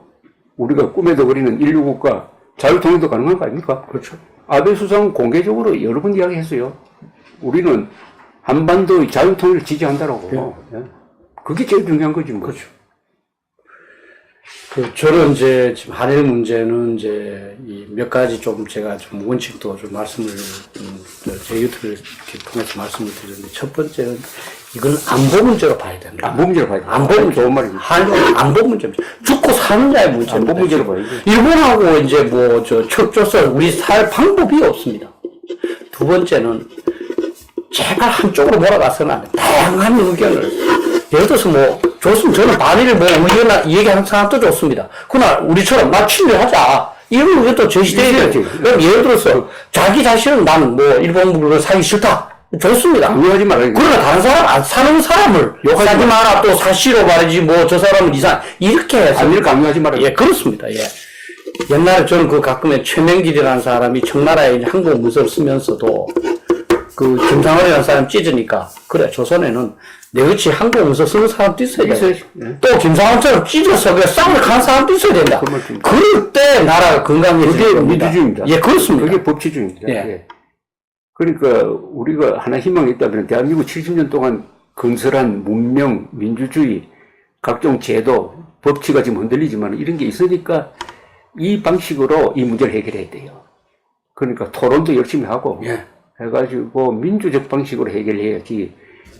우리가 꿈에도 그리는 인류국가 자유통일도 가능한 거 아닙니까? 그렇죠. 아베 수상은 공개적으로 여러 번 이야기했어요. 우리는 한반도의 자유통일을 지지한다라고. 예. 그게 제일 중요한 거지 뭐. 그렇죠. 저는 이제 지금 한일 문제는 이제 이 몇 가지 좀 제가 좀 원칙도 좀 말씀을 제 유튜브를 이렇게 통해서 말씀을 드렸는데 첫 번째는 이건 안보 문제로 봐야 된다. 안보 문제로 봐야 된다. 안보 문제. 좋은 말입니다. 안보 문제입니다. 죽고 사는 자의 문제입니다. 안보 문제로 봐야지. 일본하고 이제 척조설 우리 살 방법이 없습니다. 두 번째는 제발 한쪽으로 몰아가서는 안 돼. 다양한 의견을. 예를 들어서 뭐, 좋습니다. 저는 반일 뭐, 얘기하는 사람도 좋습니다. 그러나 우리처럼 나 친일하자. 이런 의견도 제시돼야 돼요. 그럼 예를 들어서 자기 자신은 나는 뭐, 일본물을 사기 싫다. 좋습니다. 강요하지 말아요. 그러나 다른 사람, 안 사는 사람을 욕하지 마라. 또 사실로 말이지 뭐, 저 사람은 이상. 이렇게 해서. 아니를 강요하지 말아요. 예, 그렇습니다. 예. 옛날에 저는 그 가끔에 최명길이라는 사람이 청나라에 한국 문서를 쓰면서도 그 김상원이라는 사람 찢으니까 그래 조선에는 내같이 한국 문서 쓰는 사람도 있어야 돼. 네. 또 김상원처럼 찢어서 그냥 싸움을 가는 사람도 있어야 된다. 그럴 때 나라가 건강해질 그게 겁니다. 민주주의입니다. 예, 그렇습니다. 그게 법치주의입니다. 예. 예. 그러니까 우리가 하나 희망이 있다면 대한민국 70년 동안 건설한 문명, 민주주의, 각종 제도, 법치가 지금 흔들리지만 이런 게 있으니까 이 방식으로 이 문제를 해결해야 돼요. 그러니까 토론도 열심히 하고 예. 해가지고 민주적 방식으로 해결해야지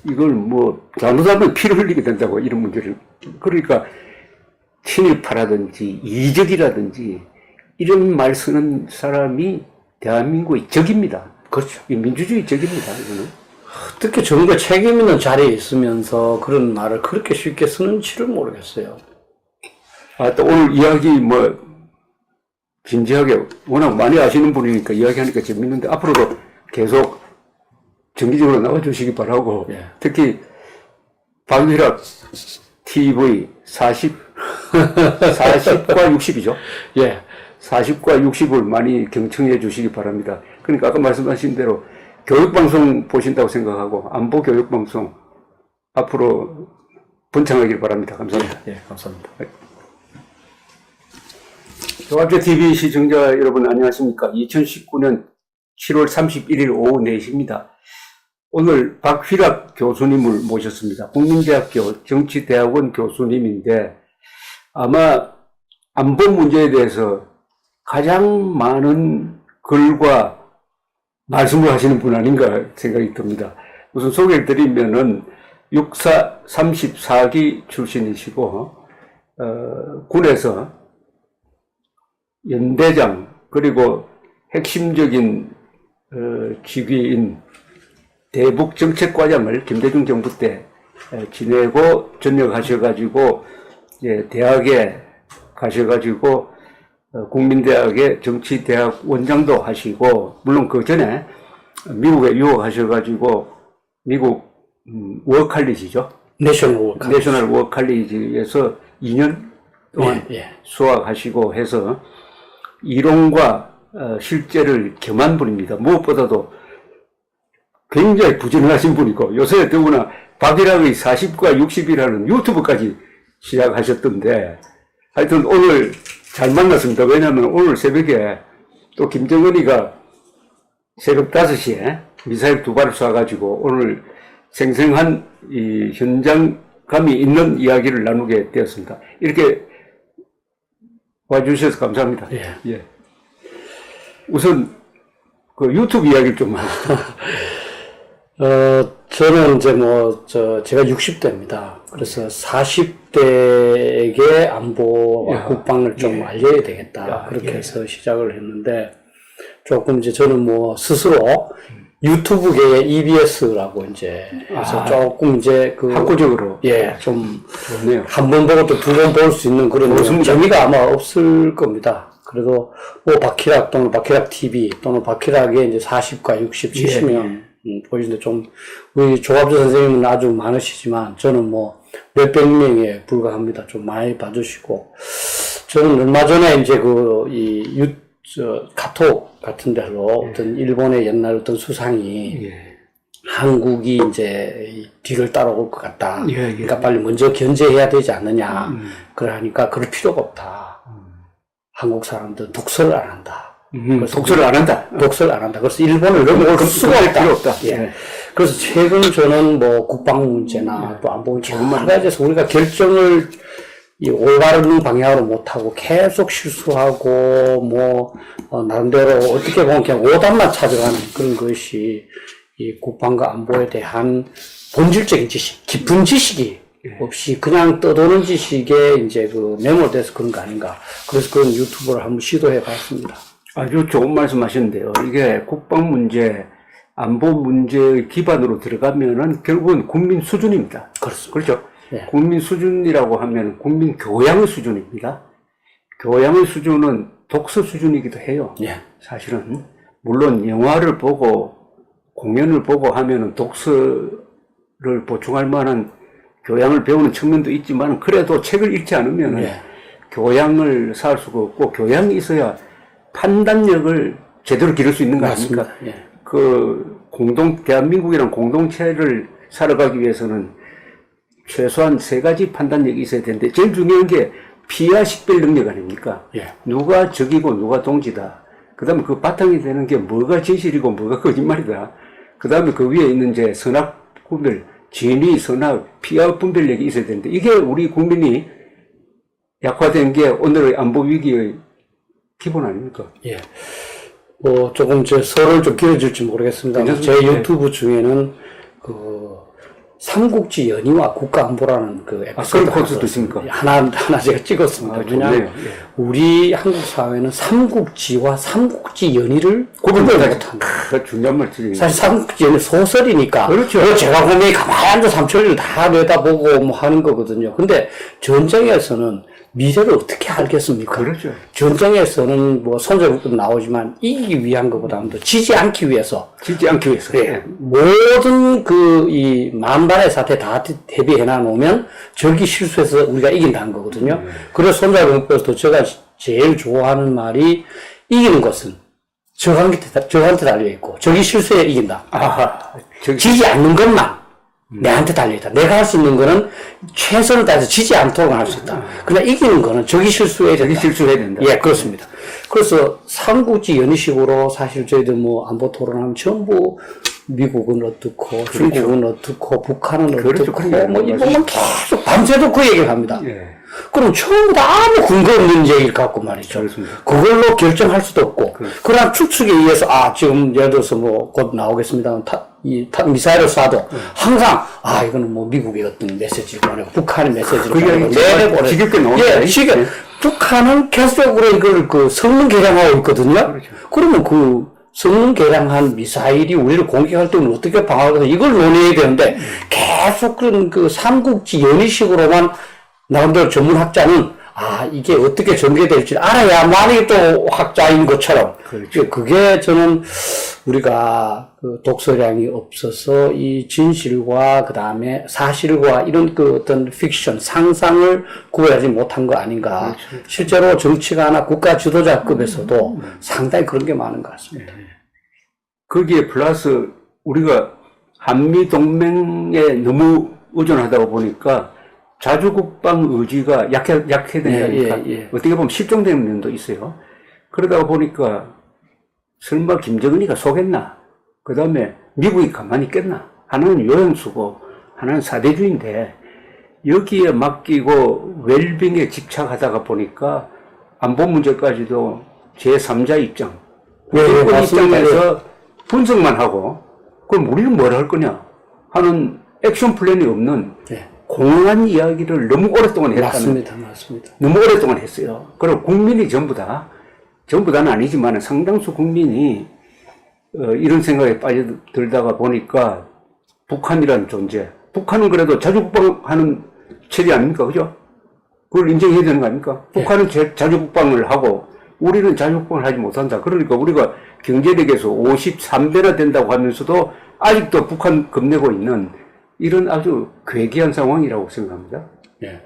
이걸 뭐 잘못하면 피를 흘리게 된다고 이런 문제를. 그러니까 친일파라든지 이적이라든지 이런 말 쓰는 사람이 대한민국의 적입니다. 그렇죠. 이 민주주의 적입니다. 이거는. 어떻게 정부가 책임 있는 자리에 있으면서 그런 말을 그렇게 쉽게 쓰는지를 모르겠어요. 또 오늘 이야기 뭐 진지하게 워낙 많이 아시는 분이니까 이야기하니까 재밌는데 앞으로도 계속 정기적으로 나와주시기 바라고. 예. 특히 박유락 TV 40과 60이죠. 예. 40과 60을 많이 경청해 주시기 바랍니다. 그러니까 아까 말씀하신 대로 교육방송 보신다고 생각하고 안보 교육방송 앞으로 번창하길 바랍니다. 감사합니다. 예, 감사합니다. 조합제 TV 시청자 여러분 안녕하십니까? 2019년 7월 31일 오후 4시입니다. 오늘 박휘락 교수님을 모셨습니다. 국민대학교 정치대학원 교수님인데 아마 안보 문제에 대해서 가장 많은 글과 말씀을 하시는 분 아닌가 생각이 듭니다. 우선 소개를 드리면은 34기 출신이시고 군에서 연대장 그리고 핵심적인 직위인 대북정책과장을 김대중 정부 때 지내고 전역하셔가지고 대학에 가셔가지고 국민대학의 정치대학 원장도 하시고 물론 그 전에 미국에 유학하셔가지고 미국 워컬리지죠. 내셔널 워컬리지에서 2년 동안 수학하시고 해서 이론과 실제를 겸한 분입니다. 무엇보다도 굉장히 부지런하신 분이고 요새 더구나 박일학의 40과 60이라는 유튜브까지 시작하셨던데 하여튼 오늘 잘 만났습니다. 왜냐하면 오늘 새벽에 또 김정은이가 새벽 5시에 미사일 2발을 쏴가지고 오늘 생생한 이 현장감이 있는 이야기를 나누게 되었습니다. 이렇게 와주셔서 감사합니다. 예. 우선 그 유튜브 이야기를 좀 하시죠. 저는 이제 제가 60대입니다. 그래서 40대에게 안보와 국방을 좀 알려야 되겠다. 그렇게 해서 시작을 했는데, 조금 이제 저는 스스로 유튜브계의 EBS라고 이제, 해서 조금 이제 학구적으로. 좀, 좋네요. 한 번 보고 또 두 번 볼 수 있는 그런 재미가 아마 없을 겁니다. 그래도, 박희락 또는 박희락 TV 또는 박희락의 이제 40과 60 치시면, 보시는데 우리 조합조 선생님은 아주 많으시지만, 저는 몇백 명에 불과합니다. 좀 많이 봐주시고, 저는 얼마 전에 이제 카톡 같은 데로 어떤 일본의 옛날 어떤 수상이, 한국이 이제 뒤를 따라올 것 같다. 그러니까 빨리 먼저 견제해야 되지 않느냐. 그러니까 그럴 필요가 없다. 한국 사람들은 독서를 안 한다. 독서를 안 한다. 독서를 안 한다. 그래서 일본을 넘어올 수가 있다. 필요 없다. 그래서 최근 저는 국방 문제나 또 안보 문제 여러 가지에서 우리가 결정을 올바른 방향으로 못하고 계속 실수하고 나름대로 어떻게 보면 그냥 오답만 찾아가는 그런 것이 이 국방과 안보에 대한 본질적인 지식, 깊은 지식이 없이 그냥 떠도는 지식에 이제 매몰돼서 그런 거 아닌가. 그래서 그런 유튜브를 한번 시도해 봤습니다. 아주 좋은 말씀 하셨는데요. 이게 국방 문제, 안보 문제의 기반으로 들어가면은 결국은 국민 수준입니다. 그렇습니다. 그렇죠? 예. 국민 수준이라고 하면 국민 교양의 수준입니다. 교양의 수준은 독서 수준이기도 해요. 예. 사실은 물론 영화를 보고 공연을 보고 하면은 독서를 보충할 만한 교양을 배우는 측면도 있지만 그래도 책을 읽지 않으면은 예. 교양을 쌓을 수가 없고 교양이 있어야 판단력을 제대로 기를 수 있는 거 아닙니까? 맞습니다. 예. 대한민국이란 공동체를 살아가기 위해서는 최소한 3가지 판단력이 있어야 되는데 제일 중요한 게 피와 식별 능력 아닙니까? 예. 누가 적이고 누가 동지다. 그 다음에 그 바탕이 되는 게 뭐가 진실이고 뭐가 거짓말이다. 그 다음에 그 위에 있는 이제 선악 구별, 진위, 선악, 피와 분별력이 있어야 되는데 이게 우리 국민이 약화된 게 오늘의 안보 위기의 기본 아닙니까? 예. 뭐, 조금 제 설을 좀 길어질지 모르겠습니다. 제 유튜브 중에는 삼국지 연의와 국가안보라는 그 에피소드 그런 코스도 있습니까? 하나 제가 찍었습니다. 왜냐하면 예. 우리 한국 사회는 삼국지와 삼국지 연의를 구분을 못합니다. 중요한 말씀이에요. 사실 삼국지 연의 소설이니까. 그렇죠. 제가 보면 가만히 앉아 삼천리를 다 내다보고 뭐 하는 거거든요. 근데 전쟁에서는 미래를 어떻게 알겠습니까? 그렇죠. 전쟁에서는 뭐 손자국도 나오지만 이기기 위한 것보다는 더 지지 않기 위해서. 지지 않기 위해서. 예. 모든 이 만반의 사태 다 대비해 놔놓으면 적이 실수해서 우리가 이긴다는 거거든요. 그래서 손자병법에서도 제가 제일 좋아하는 말이 이기는 것은 적한테 달려있고 적이 실수해 이긴다. 지지 않는 것만 내한테 달려있다. 내가 할 수 있는 거는 최선을 다해서 지지 않도록 할 수 있다. 그러나 이기는 거는 적이 실수해야 된다. 적이 실수해야 된다. 예, 그렇습니다. 그래서 삼국지 연의식으로 사실 저희들 뭐 안보 토론하면 전부 미국은 어떻고, 중국은 어떻고, 북한은 그렇죠. 어떻고, 뭐 이거만 계속 밤새도 그 얘기를 합니다. 예. 그럼 처음부터 아무 근거 없는 얘기를 갖고 말이죠. 그렇습니다. 그걸로 결정할 수도 없고, 그러나 추측에 의해서, 지금 예를 들어서 뭐 곧 나오겠습니다. 미사일을 쏴도 항상, 이거는 뭐 미국의 어떤 메시지를 보내고, 북한의 메시지를 보내고, 내보내고. 지겹게 나오죠. 예, 북한은 계속적으로 이걸 성능 개량하고 있거든요. 그렇죠. 그러면 성능 개량한 미사일이 우리를 공격할 때는 어떻게 방어해서 이걸 논의해야 되는데, 계속 삼국지 연의식으로만 나름대로 전문학자는 이게 어떻게 전개될지 알아야만이 또 학자인 것처럼. 그렇죠. 그게 저는 우리가 독서량이 없어서 이 진실과 그 다음에 사실과 이런 어떤 픽션, 상상을 구별하지 못한 거 아닌가. 그렇죠. 실제로 정치가나 국가 지도자급에서도 상당히 그런 게 많은 것 같습니다. 거기에 플러스 우리가 한미 동맹에 너무 의존하다 보니까 자주국방 의지가 약해된다니까. 어떻게 보면 실종되는 면도 있어요. 그러다 보니까 설마 김정은이가 속였나? 그 다음에 미국이 가만히 있겠나? 하나는 요양수고 하나는 사대주의인데 여기에 맡기고 웰빙에 집착하다가 보니까 안보 문제까지도 제3자 입장, 국제권 입장에서 분석만 하고 그럼 우리는 뭘 할 거냐 하는 액션 플랜이 없는 공허한 이야기를 너무 오랫동안 했다는. 맞습니다. 너무 오랫동안 했어요. 그리고 국민이 전부 다는 아니지만 상당수 국민이 이런 생각에 빠져들다가 보니까 북한이라는 존재, 북한은 그래도 자주국방하는 체제 아닙니까? 그죠? 그걸 인정해야 되는 거 아닙니까? 북한은 자주국방을 하고 우리는 자주국방을 하지 못한다. 그러니까 우리가 경제력에서 53배나 된다고 하면서도 아직도 북한 겁내고 있는 이런 아주 괴기한 상황이라고 생각합니다. 예.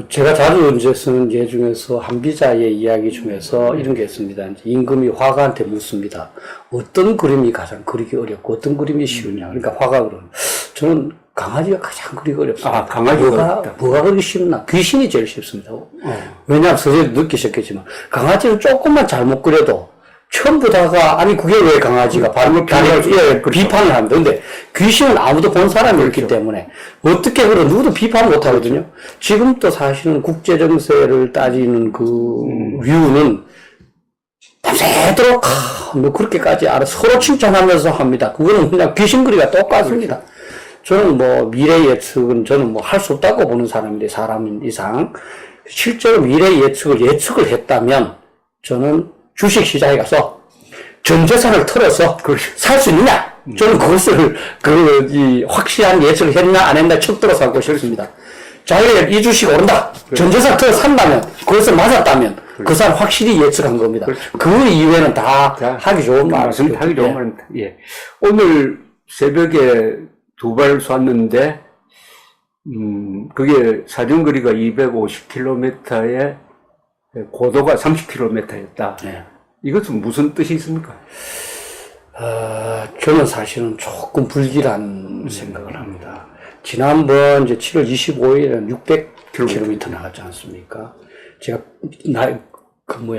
제가 자주 이제 쓰는 예 중에서 한 기자의 이야기 중에서 이런 게 있습니다. 이제 임금이 화가한테 묻습니다. 어떤 그림이 가장 그리기 어렵고 어떤 그림이 쉬우냐. 그러니까 화가 그러는. 저는 강아지가 가장 그리기 어렵습니다. 강아지가 뭐가 그리기 쉽나? 귀신이 제일 쉽습니다. 왜냐하면 선생님도 느끼셨겠지만 강아지는 조금만 잘못 그려도 전부 다가 그게 왜 강아지가 비판을 합니다. 근데 귀신은 아무도 본 사람이 없기 때문에 어떻게 그래 누구도 비판 못 하거든요. 지금도 사실은 국제 정세를 따지는 류는 밤새도록 뭐 그렇게까지 알아 서로 칭찬하면서 합니다. 그거는 그냥 귀신거리가 똑같습니다. 저는 뭐 미래 예측은 저는 뭐 할 수 없다고 보는 사람인데 사람인 이상 실제로 미래 예측을 했다면 저는 주식 시장에 가서 전 재산을 털어서 살 수 있느냐? 저는 그것을 확실한 예측을 했나 안 했나 척들어 살고 싶습니다. 자기가 이 주식 오른다. 전 재산 털어 산다면 그것을 맞았다면 그 사람 확실히 예측한 겁니다. 그 이외에는 다 하기 좋은 말입니다. 하기 좋은 말입니다. 예. 오늘 새벽에 2발 쐈는데 그게 사정거리가 250km에 고도가 30km였다. 네. 이것은 무슨 뜻이 있습니까? 저는 사실은 조금 불길한 생각을 합니다. 지난번 이제 7월 25일에는 600km 나갔지 않습니까? 제가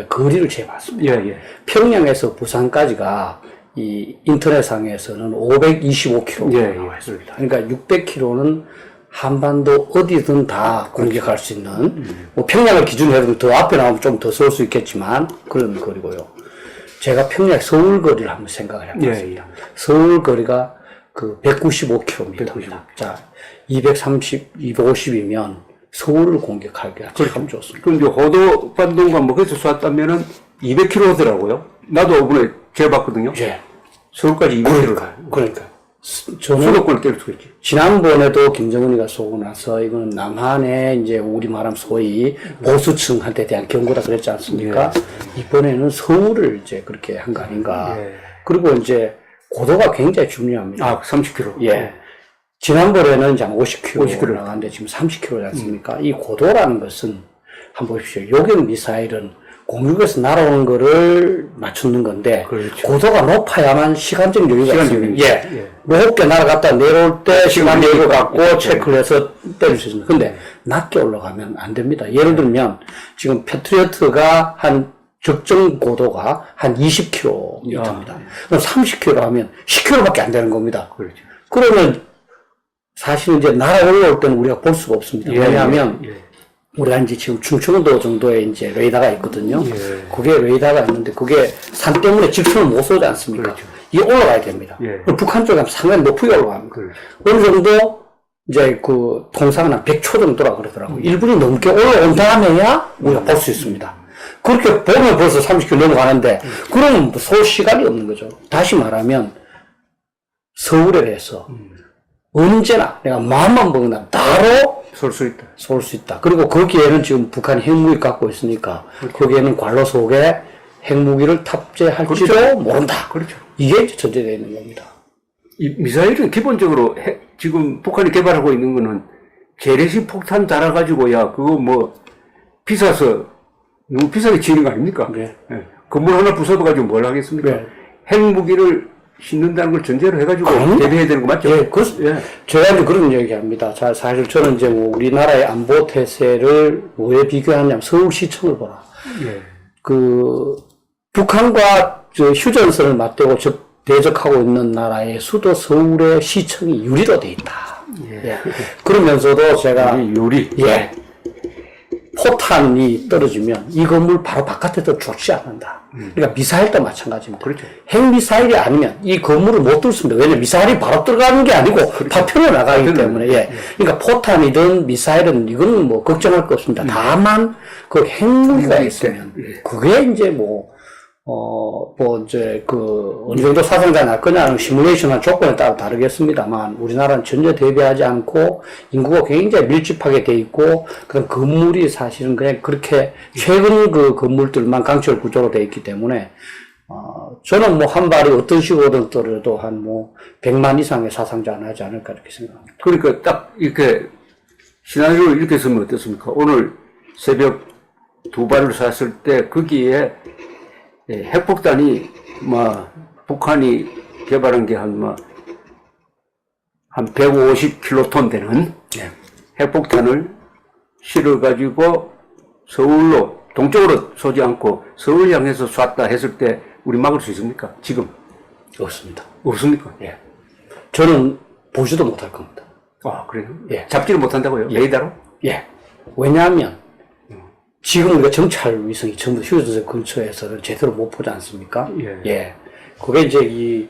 거리를 재봤습니다. 예, 예. 평양에서 부산까지가 이 인터넷상에서는 525km 나와 있습니다. 그러니까 600km는 한반도 어디든 다 공격할 수 있는, 뭐 평양을 기준으로 해도 더 앞에 나오면 좀 더 쏠 수 있겠지만 그런 거리고요. 제가 평양 서울 거리를 한번 생각을 해봤습니다. 예, 예. 서울 거리가 그 195km입니다. 자, 230, 250이면 서울을 공격하기가 참 좋습니다. 그럼 이제 호도반동과 뭐 거기서 쐈다면은 200km더라고요. 나도 이번에 재봤거든요. 예. 서울까지 200km. 그러니까. 저는 수도권을 때릴 수가 있지. 지난번에도 김정은이가 쏘고 나서 이거는 남한의 이제 우리 말하면 소위 보수층한테 대한 경고다 그랬지 않습니까? 이번에는 서울을 이제 그렇게 한 거 아닌가. 그리고 이제 고도가 굉장히 중요합니다. 아, 30km. 예. 지난번에는 이제 50km 50km 나갔는데 지금 30km지 않습니까? 이 고도라는 것은 한번 보십시오. 요격 미사일은 공중에서 날아오는 거를 맞추는 건데 그렇죠. 고도가 높아야만 시간적 여유가 있습니다. 예. 높게 날아갔다 내려올 때 시간 여유가 갖고 체크를 해서 때릴 수 있습니다. 근데 낮게 올라가면 안 됩니다. 예를 들면 지금 패트리어트가 한 적정 고도가 한 20km입니다. 그럼 30km 하면 10km밖에 안 되는 겁니다. 그렇죠. 그러면 사실 이제 날아 올라올 때는 우리가 볼 수가 없습니다. 왜냐하면 우리가 이제 지금 충청도 정도에 이제 레이더가 있거든요. 그게 레이더가 있는데 그게 산 때문에 직선을 못 쏘지 않습니까? 그렇죠. 이게 올라가야 됩니다. 그럼 북한 쪽에 상당히 높게 올라갑니다. 어느 정도 이제 그 통상은 한 100초 정도라 그러더라고요. 1분이 넘게 올라온 다음에야 우리가 볼 수 있습니다. 그렇게 보면 벌써 30km 넘어가는데 그러면 쏠 시간이 없는 거죠. 다시 말하면 서울에 대해서 언제나 내가 마음만 먹으면 바로 쏠 수 있다. 쏠 수 있다. 그리고 거기에는 지금 북한이 핵무기 갖고 있으니까 거기에는 관로 속에 핵무기를 탑재할지도 모른다. 그렇죠. 이게 이제 전제되어 있는 겁니다. 이 미사일은 기본적으로 지금 북한이 개발하고 있는 거는 재래식 폭탄 달아가지고야 그거 뭐 비싸서 너무 비싸게 지는 거 아닙니까? 네. 예. 건물 하나 부숴가지고 뭘 하겠습니까? 네. 핵무기를 싣는다는 걸 전제로 해가지고 대비해야 되는 거 맞죠? 예, 제가 이제 그런 얘기 합니다. 자, 사실 저는 이제 뭐 우리나라의 안보 태세를 뭐에 비교하냐면 서울시청을 보라. 북한과 휴전선을 맞대고 대적하고 있는 나라의 수도 서울의 시청이 유리로 돼 있다. 그러면서도 제가 포탄이 떨어지면 이 건물 바로 바깥에도 죽지 않는다. 그러니까 미사일도 마찬가지입니다. 그렇죠. 핵미사일이 아니면 이 건물을 못 뚫습니다. 왜냐면 미사일이 바로 들어가는 게 아니고 다 펴나가기 때문에. 그러니까 포탄이든 미사일은 이거는 뭐 걱정할 거 없습니다. 다만 그 핵무기가 있으면 그게 이제 어느 정도 사상자 날 거냐는 시뮬레이션한 조건에 따라 다르겠습니다만, 우리나라는 전혀 대비하지 않고, 인구가 굉장히 밀집하게 돼 있고, 그런 건물이 사실은 그냥 그렇게 최근 그 건물들만 강철 구조로 돼 있기 때문에, 저는 뭐 한 발이 어떤 식으로든 떨어도 한 100만 이상의 사상자는 하지 않을까 이렇게 생각합니다. 그러니까 딱 이렇게 시나리오를 이렇게 쓰면 어떻습니까? 오늘 새벽 2발을 쐈을 때 거기에 핵폭탄이 북한이 개발한 게 한 150킬로톤 되는 핵폭탄을 실어가지고 서울로 동쪽으로 쏘지 않고 서울 향해서 쐈다 했을 때 우리 막을 수 있습니까? 지금 없습니다. 없습니까? 저는 보지도 못할 겁니다. 아, 그래요? 잡지를 못한다고요? 레이더로? 왜냐하면 지금 우리가 정찰 위성이 전부 휴전선 근처에서는 제대로 못 보지 않습니까? 그게 이제 이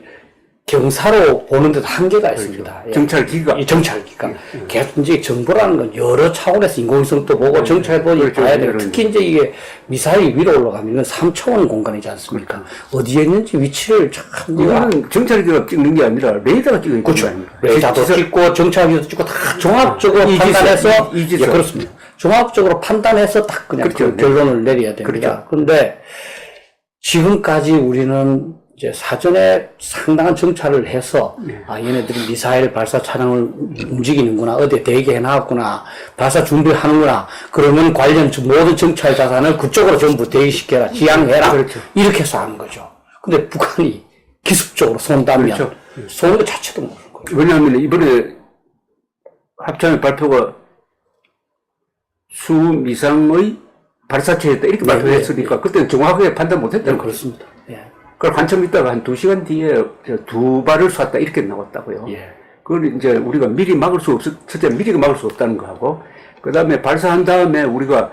경사로 보는 데도 한계가 있습니다. 그렇죠. 정찰기가. 이 정찰기가. 계속 이제 정보라는 건 여러 차원에서 인공위성도 보고 정찰도 그렇죠. 봐야 되고 특히 이제 이게 미사일이 위로 올라가면 이건 3차원 공간이지 않습니까? 어디에 있는지 위치를 참. 이거는 정찰기가 찍는 게 아니라 레이더가 찍는 게 아닙니다. 레이더도 찍고 정찰기도 찍고 다 종합적으로 판단해서 이지선. 예, 그렇습니다. 종합적으로 판단해서 딱 그냥 그렇죠. 그 결론을 내려야 됩니다. 그렇죠. 그런데 지금까지 우리는 이제 사전에 상당한 정찰을 해서 얘네들이 미사일 발사 차량을 움직이는구나, 어디에 대기해 놨구나, 발사 준비하는구나. 그러면 관련 모든 정찰 자산을 그쪽으로 전부 대기시켜라, 지향해라. 그렇죠. 이렇게 해서 하는 거죠. 근데 북한이 기습적으로 쏜다면 그렇죠. 쏘는 것 자체도 모르는 거죠. 왜냐하면 이번에 합참의 발표가 수미상의 발사체였다 이렇게 발표했으니까 그때는 정확하게 판단 못했다는 거죠. 그렇습니다. 예. 그걸 한참 있다가 한 2시간 뒤에 2발을 쐈다 이렇게 나왔다고요. 예. 그걸 이제 우리가 미리 막을 수 첫째 미리 막을 수 없다는 거 하고, 그 다음에 발사한 다음에 우리가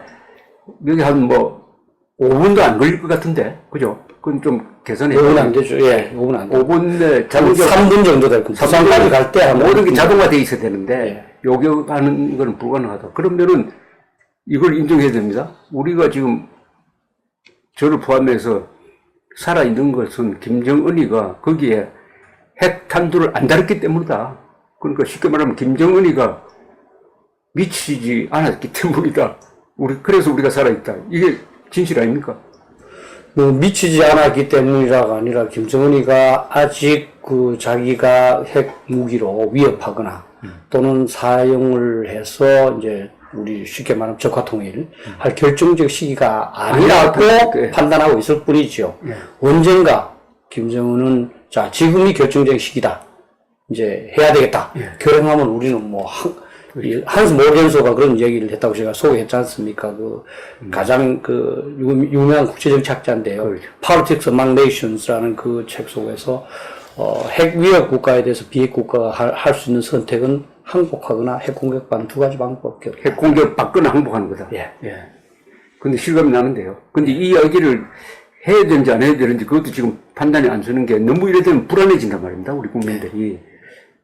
여기 한 5분도 안 걸릴 것 같은데, 그죠? 그건 좀 개선해. 5분 안 되죠. 예, 5분 안 되죠. 5분 내 자동적 3분 정도 될 겁니다. 부산까지 갈 때 모든 게 자동화돼 있어야 되는데, 요격하는 거는 불가능하다. 그러면은 이걸 인정해야 됩니다. 우리가 지금 저를 포함해서 살아있는 것은 김정은이가 거기에 핵 탄두를 안 달았기 때문이다. 그러니까 쉽게 말하면 김정은이가 미치지 않았기 때문이다. 그래서 우리가 살아있다. 이게 진실 아닙니까? 미치지 않았기 때문이라가 아니라 김정은이가 아직 자기가 핵 무기로 위협하거나 또는 사용을 해서 이제 우리 쉽게 말하면 적화통일 할 결정적 시기가 아니라고 판단하고 있을 뿐이죠. 언젠가 김정은은 자 지금이 결정적 시기다. 이제 해야 되겠다. 결행하면 우리는 한스 모겐소가 그런 얘기를 했다고 제가 소개했지 않습니까? 가장 유명한 국제정치학자인데요. Politics Among Nations라는 그 책 속에서 핵 위협 국가에 대해서 비핵 국가가 할 수 있는 선택은 항복하거나 핵 공격받는 두 가지 방법밖에 없다. 핵 공격 받거나 항복하는 거다. 예. 근데 실감이 나는데요. 근데 이 이야기를 해야 되는지 안 해야 되는지 그것도 지금 판단이 안 서는 게 너무 이래 되면 불안해진단 말입니다. 우리 국민들이.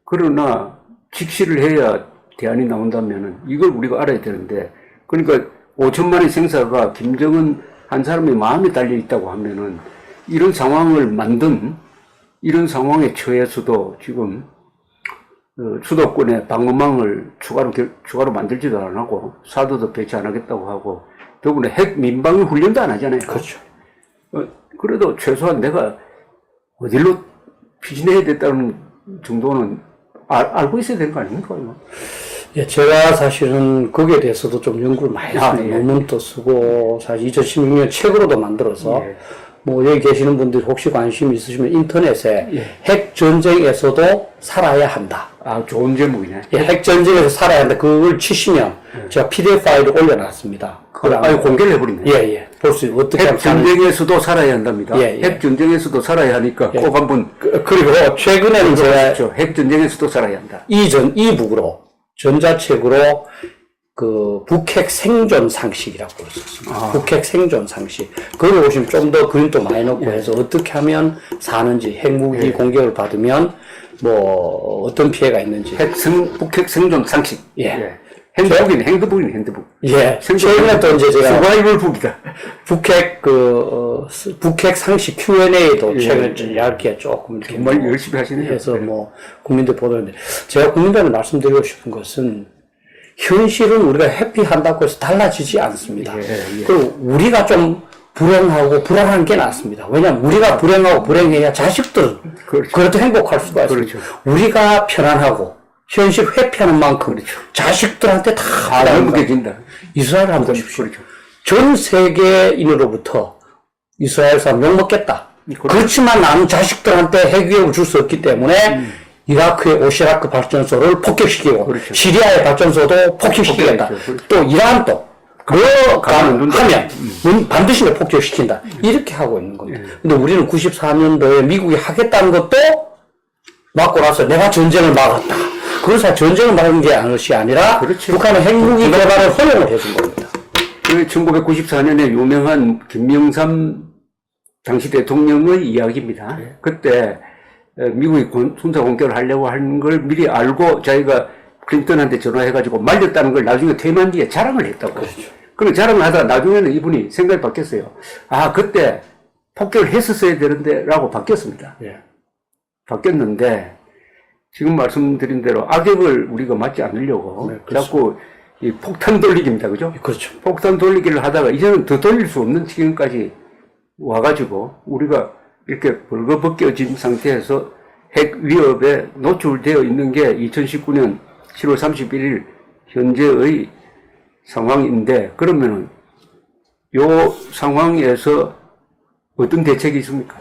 그러나 직시를 해야 대안이 나온다면은 이걸 우리가 알아야 되는데, 그러니까 5천만의 생사가 김정은 한 사람의 마음에 달려 있다고 하면은 이런 상황을 만든 이런 상황에 처해서도 지금 수도권에 방어망을 추가로 만들지도 안 하고 사도도 배치 안 하겠다고 하고 더군다나 핵 민방위 훈련도 안 하잖아요. 그렇죠. 그래도 최소한 내가 어디로 피신해야 됐다는 정도는 알고 있어야 되는 거 아닙니까? 예, 제가 사실은 거기에 대해서도 좀 연구를 많이 했습니다. 논문도 쓰고, 사실 2016년 책으로도 만들어서, 여기 계시는 분들 혹시 관심 있으시면 인터넷에 핵전쟁에서도 살아야 한다. 아, 좋은 제목이네. 예, 핵전쟁에서 살아야 한다. 그걸 치시면 제가 PDF 파일을 올려놨습니다. 공개를 해버리네. 예. 볼 수 있고, 어떻게 핵전쟁에서도 살아야 한답니다. 핵전쟁에서도 살아야 하니까 꼭 한번. 그리고 최근에는 제가 핵전쟁에서도 살아야 한다. 이북으로, 전자책으로 북핵 생존 상식이라고 썼습니다. 북핵 생존 상식. 거기 보시면 좀 더 그림도 많이 넣고 해서 어떻게 하면 사는지, 핵무기 공격을 받으면 어떤 피해가 있는지. 북핵 생존 상식. 핸드북이네. 예. 최근에 또 이제 제가 서바이벌 북이다. 북핵 상식 Q&A도 최근에 좀 얇게 조금 이렇게 정말 열심히 하시네요. 해서 국민들 보도했는데, 제가 국민들한테 말씀드리고 싶은 것은 현실은 우리가 회피한다고 해서 달라지지 않습니다. 그리고 우리가 좀 불행하고 불안한 게 낫습니다. 왜냐하면 우리가 불행하고 불행해야 자식들은 그래도 행복할 수가 있습니다. 우리가 편안하고 현실 회피하는 만큼 자식들한테 다 행복해진다. 이스라엘 한번 보십시오. 전 세계인으로부터 이스라엘 사람 욕먹겠다. 그렇지만 나는 자식들한테 핵위협을 줄 수 없기 때문에 이라크의 오시라크 발전소를 폭격시키고 시리아의 발전소도 폭격시키겠다. 또 이란도 하면 반드시 폭격시킨다. 이렇게 하고 있는 겁니다. 근데 우리는 94년도에 미국이 하겠다는 것도 막고 나서 내가 전쟁을 막았다. 그래서 전쟁을 막은 게 아니라 북한은 핵무기 개발을 허용을 해준 겁니다. 1994년에 유명한 김영삼 당시 대통령의 이야기입니다. 그때 미국이 군사 공격을 하려고 하는 걸 미리 알고 자기가 클린턴한테 전화해가지고 말렸다는 걸 나중에 퇴임한 뒤에 자랑을 했다고. 그렇죠. 그럼 자랑을 하다가 나중에는 이분이 생각이 바뀌었어요. 아, 그때 폭격을 했었어야 되는데 라고 바뀌었습니다. 예. 바뀌었는데 지금 말씀드린 대로 악역을 우리가 맞지 않으려고 네, 그렇죠. 자꾸 이 폭탄 돌리기입니다. 그죠? 그렇죠. 폭탄 돌리기를 하다가 이제는 더 돌릴 수 없는 지경까지 와가지고 우리가 이렇게 벌거벗겨진 상태에서 핵 위협에 노출되어 있는 게 2019년 7월 31일 현재의 상황인데, 그러면은 요 상황에서 어떤 대책이 있습니까?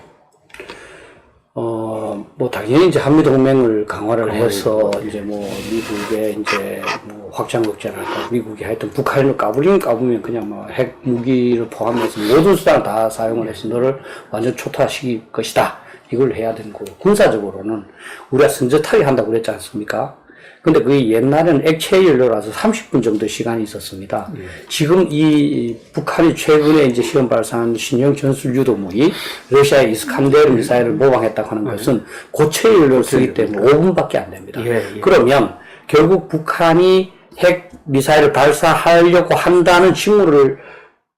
뭐, 당연히 이제 한미동맹을 강화를 해서, 이제 뭐, 미국의 이제 뭐, 확장 억제를 할까, 미국이 하여튼 북한을 까부면 그냥 뭐, 핵 무기를 포함해서 모든 수단을 다 사용을 해서 너를 완전 초토화시킬 것이다. 이걸 해야 되는 거고, 군사적으로는 우리가 선제타기 한다고 그랬지 않습니까? 근데 그게 옛날에는 액체 연료라서 30분 정도 시간이 있었습니다. 지금 이 북한이 최근에 이제 시험 발사한 신형 전술 유도무기, 러시아의 이스칸데르 미사일을 모방했다고 하는 것은 고체 연료를 쓰기 때문에 5분밖에 안 됩니다. 그러면 결국 북한이 핵 미사일을 발사하려고 한다는 징후를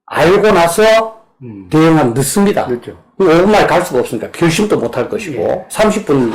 알고 나서 대응하면 늦습니다. 그렇죠. 5분만에 갈 수가 없으니까 결심도 못 할 것이고 30분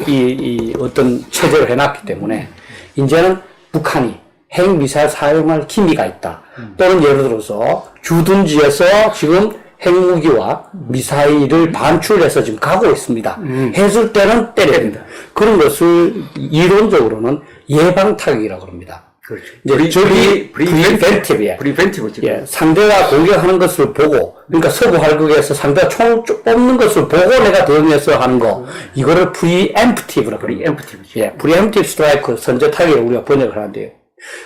이 어떤 체제를 해놨기 때문에 이제는 북한이 핵미사일 사용할 기미가 있다. 또는 예를 들어서 주둔지에서 지금 핵무기와 미사일을 반출해서 지금 가고 있습니다. 했을 때는 때려야 된다. 그런 것을 이론적으로는 예방타격이라고 합니다. 그렇죠. 이제 저기 프리벤티브야. 프리벤티브죠. 예, 상대가 공격하는 것을 보고, 그러니까 서부 활극에서 상대가 총 뽑는 것을 보고 내가 대응해서 하는 거, 이거를 프리엠프티브라고 합니다. 프리엠프티브죠. 예, 프리엠프티브 스트라이크, 선제 타격을 우리가 번역을 하는데요.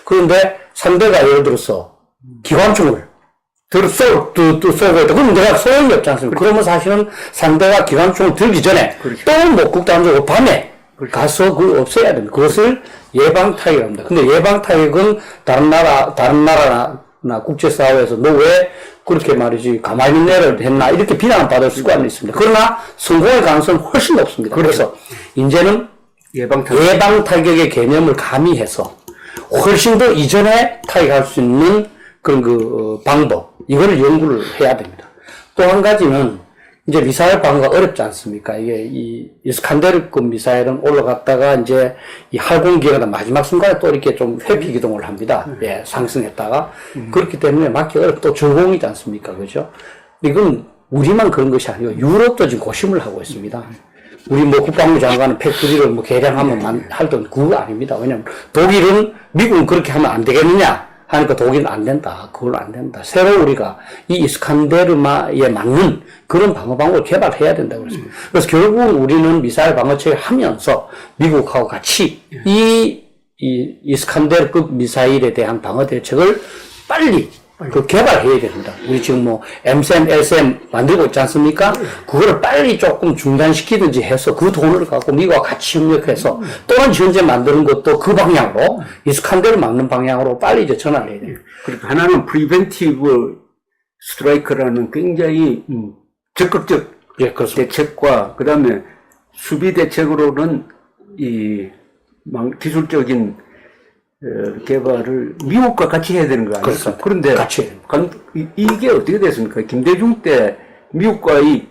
그런데 상대가 예를 들어서 기관총을 쏘고 있다. 그럼 내가 소용이 없지 않습니까? 그러면 사실은 상대가 기관총을 들기 전에 또 뭐 극단적으로 밤에 가서 그걸 없애야 됩니다. 그것을 예방타격을 합니다. 근데 예방타격은 다른 나라나 국제사회에서 너 왜 그렇게 말이지 가만히 내를 했나 이렇게 비난을 받을 수가 있습니다. 그러나 성공의 가능성은 훨씬 높습니다. 그래서 이제는 예방타격의 개념을 가미해서 훨씬 더 이전에 타격할 수 있는 그런 방법, 이거를 연구를 해야 됩니다. 또 한 가지는 이제 미사일 방어가 어렵지 않습니까? 이게 이 이스칸데르급 미사일은 올라갔다가 이제 이 할공기가 마지막 순간에 또 이렇게 좀 회피 기동을 합니다. 예, 상승했다가. 그렇기 때문에 막기 어렵고 또 전공이지 않습니까? 그죠? 이건 우리만 그런 것이 아니고 유럽도 지금 고심을 하고 있습니다. 우리 뭐 국방부 장관은 팩토리를 뭐 개량하면 할던 그거 아닙니다. 왜냐면 독일은, 미국은 그렇게 하면 안 되겠느냐? 하니까 독일은 안 된다. 그건 안 된다. 새로 우리가 이 이스칸데르마에 맞는 그런 방어 방법을 개발해야 된다고 그랬습니다. 그래서 결국은 우리는 미사일 방어체를 하면서 미국하고 같이 이 이스칸데르급 미사일에 대한 방어 대책을 빨리 개발해야 됩니다. 우리 지금 뭐 MSM, LSM 만들고 있지 않습니까? 그거를 빨리 조금 중단시키든지 해서 그 돈을 갖고 미국과 같이 협력해서 또는 현재 만드는 것도 그 방향으로 이스칸데르 막는 방향으로 빨리 이제 전환을 해야 돼요. 그리고 하나는 프리벤티브 스트라이크라는 굉장히 적극적 대책과 그다음에 수비 대책으로는 이 기술적인 개발을 미국과 같이 해야 되는 거 아닙니까? 그런데 이게 어떻게 됐습니까? 김대중 때 미국과의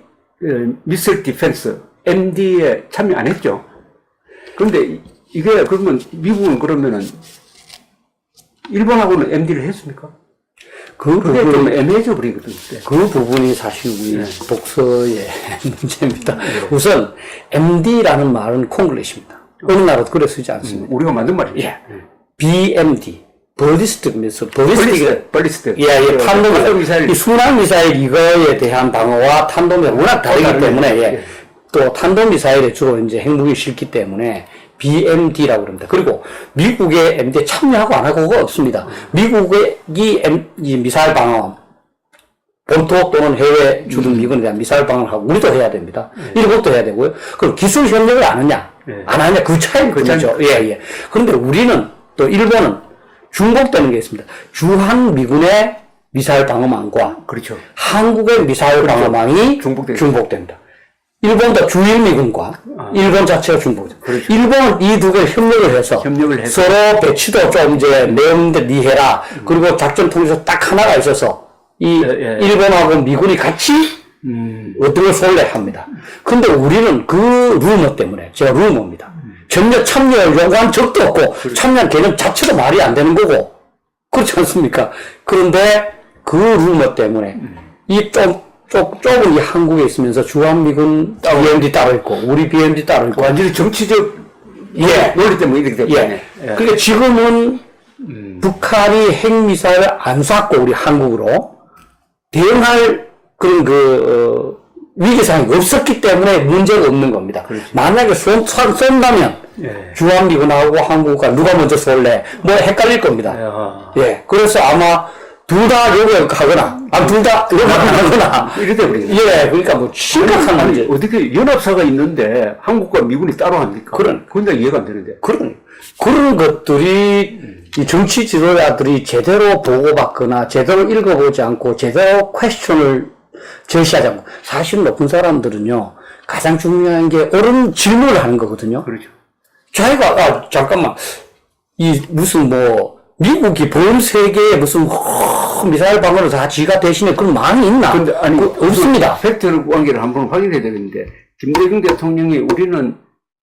미사일 디펜스 MD에 참여 안 했죠. 그런데 이게 그러면 미국은 그러면은 일본하고는 MD를 했습니까? 그게 좀 애매해져 버리거든요. 그 부분이 사실 우리 독서의 문제입니다. 우선 MD라는 말은 콩글리시입니다. 어느 나라도 그래 쓰지 않습니다. 우리가 만든 말이죠. 예. BMD, ballistic missile, ballistic. 예, 탄도 미사일. 이 순항 미사일 이거에 대한 방어와 탄도 미사일 워낙 다르기 때문에, 예. 또 탄도 미사일에 주로 이제 핵무기 실기 때문에 BMD라고 그럽니다. 그리고 미국의 MD에 참여하고 안 하고가 없습니다. 미국의 이 미사일 방어, 본토 또는 해외 주둔 미군에 대한 미사일 방어를 하고 우리도 해야 됩니다. 일본도 해야 되고요. 그럼 기술 협력을 안 하냐? 안 하냐? 그 차이는 그죠. 예. 그런데 우리는 또 일본은 중복되는 게 있습니다. 주한 미군의 미사일 방어망과 그렇죠. 한국의 미사일 방어망이 중복됩니다. 일본도 주일미군과 일본 자체가 중국이죠. 그렇죠. 일본은 이 두 개를 협력을 해서 서로 배치도 좀 이제 내용들 이해라. 그리고 작전 통제소 딱 하나가 있어서 이 일본하고 미군이 같이 어떤 걸 쏠래 합니다. 근데 우리는 그 루머 때문에, 제가 루머입니다. 전혀 참여를 요구한 적도 없고, 참여한 개념 자체도 말이 안 되는 거고, 그렇지 않습니까? 그런데 그 루머 때문에 이 좁은 이 한국에 있으면서 주한미군 BMD 따로 있고, 우리 BMD 따로 있고. 완전히 정치적 논리 때문에 이렇게 됐네. 그러니까 지금은 북한이 핵미사일을 안 쐈고, 우리 한국으로 대응할 그런 위기상이 없었기 때문에 문제가 없는 겁니다. 그렇죠. 만약에 쏜다면, 주한미군하고 한국과 누가 먼저 쏠래? 뭐 헷갈릴 겁니다. 예. 그래서 아마 둘 다 요격하거나, 둘 다 요격하거나. 이렇게 돼버리죠. 예, 그러니까 뭐 심각한 문제. 어떻게 연합사가 있는데 한국과 미군이 따로 합니까? 그건 이해가 안 되는데. 그런 것들이 이 정치 지도자들이 제대로 보고받거나 제대로 읽어보지 않고 제대로 퀘스천을 제시하지 않고, 사실 높은 사람들은요, 가장 중요한 게 옳은 질문을 하는 거거든요. 그렇죠. 자기가, 잠깐만, 무슨 미국이 본 세계에 무슨, 미사일 방어를 다 지가 대신에 그런 망이 있나? 근데, 없습니다. 팩트 관계를 한번 확인해야 되는데, 김대중 대통령이 우리는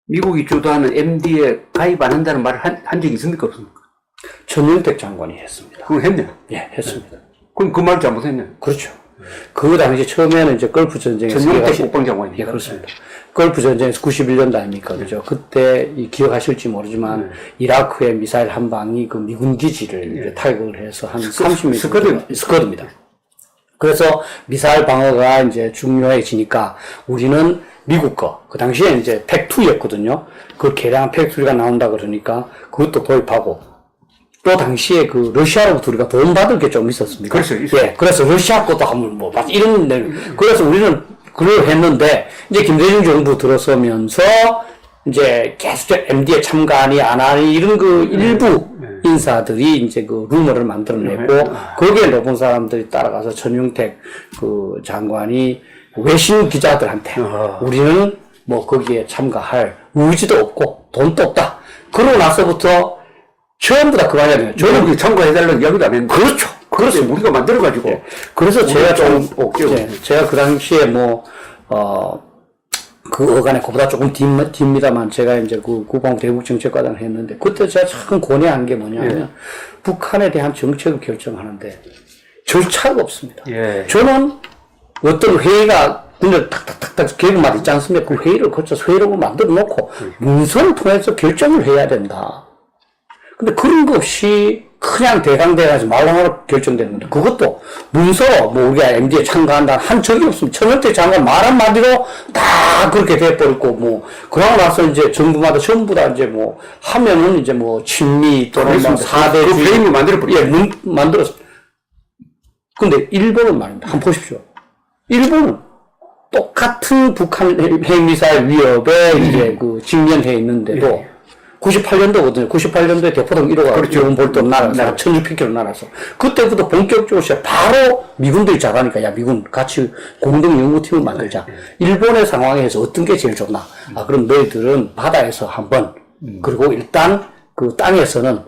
미국이 주도하는 MD에 가입 안 한다는 말을 한 적이 있습니까? 없습니까? 전용택 장관이 했습니다. 그거 했냐? 예, 했습니다. 그럼 그 말 잘못했냐? 그렇죠. 그 당시 처음에는 이제 걸프 전쟁에서. 전용택 국방장관이. 예, 그렇습니다. 걸프 전쟁에서 91년도 아닙니까? 그죠? 그때 기억하실지 모르지만, 이라크의 미사일 한 방이 그 미군 기지를 이제 타격을 해서 한 30m. 스커드입니다. 그래서 미사일 방어가 이제 중요해지니까 우리는 미국 그 당시에 이제 팩2였거든요. 그 개량한 팩3가 나온다 그러니까 그것도 도입하고, 또 당시에 그 러시아로부터 우리가 도움받을 게 좀 있었습니다. 그렇죠. 예. 그래서 러시아 것도 한번 이런 그래서 우리는 그걸 했는데, 이제 김대중 정부 들어서면서 이제 계속 MD에 참가하니 안 하니 이런 일부 인사들이 이제 그 루머를 만들어내고, 거기에 높은 사람들이 따라가서 전용택 장관이 외신 기자들한테 우리는 거기에 참가할 의지도 없고 돈도 없다. 그러고 나서부터 전부 다 그만해야 돼요. 저는 참가해달라는 이야기도 안 했는데. 그렇죠. 그래서 우리가 만들어가지고. 그래서 제가 제가 그 당시에 그 어간에 그보다 조금 딥니다만, 제가 이제 그 국방부 대북정책과장을 했는데, 그때 제가 참 고뇌한 게 뭐냐면, 북한에 대한 정책을 결정하는데 절차가 없습니다. 저는 어떤 회의가 군을 탁탁탁탁 계획만 있지 않습니까? 그 회의를 거쳐서 회의록을 만들어 놓고 문서를 통해서 결정을 해야 된다. 근데 그런 거 없이 그냥 대강대강해서 말로 결정되는 건데, 그것도 문서로 우리가 MD에 참가한다 한 적이 없습니다. 전현택 장관 말 한마디로 다 그렇게 돼버렸고, 그러고 나서 이제 정부마다 전부 다 이제 하면은 이제 친미 또는 4대 그 프레임을 만들어버렸어요. 예, 만들었습니다. 근데 일본은 말입니다. 한번 보십시오. 일본은 똑같은 북한 핵미사일 위협에 이제 직면해 있는데도 98년도거든요. 98년도에 대포동 1호가 일본 볼던 날아서 1600km 날아서, 그때부터 본격적으로 바로 미군들이 잘하니까, 야, 미군 같이 공동 연구팀을 만들자. 일본의 상황에서 어떤 게 제일 좋나? 그럼 너희들은 바다에서 한번, 그리고 일단 그 땅에서는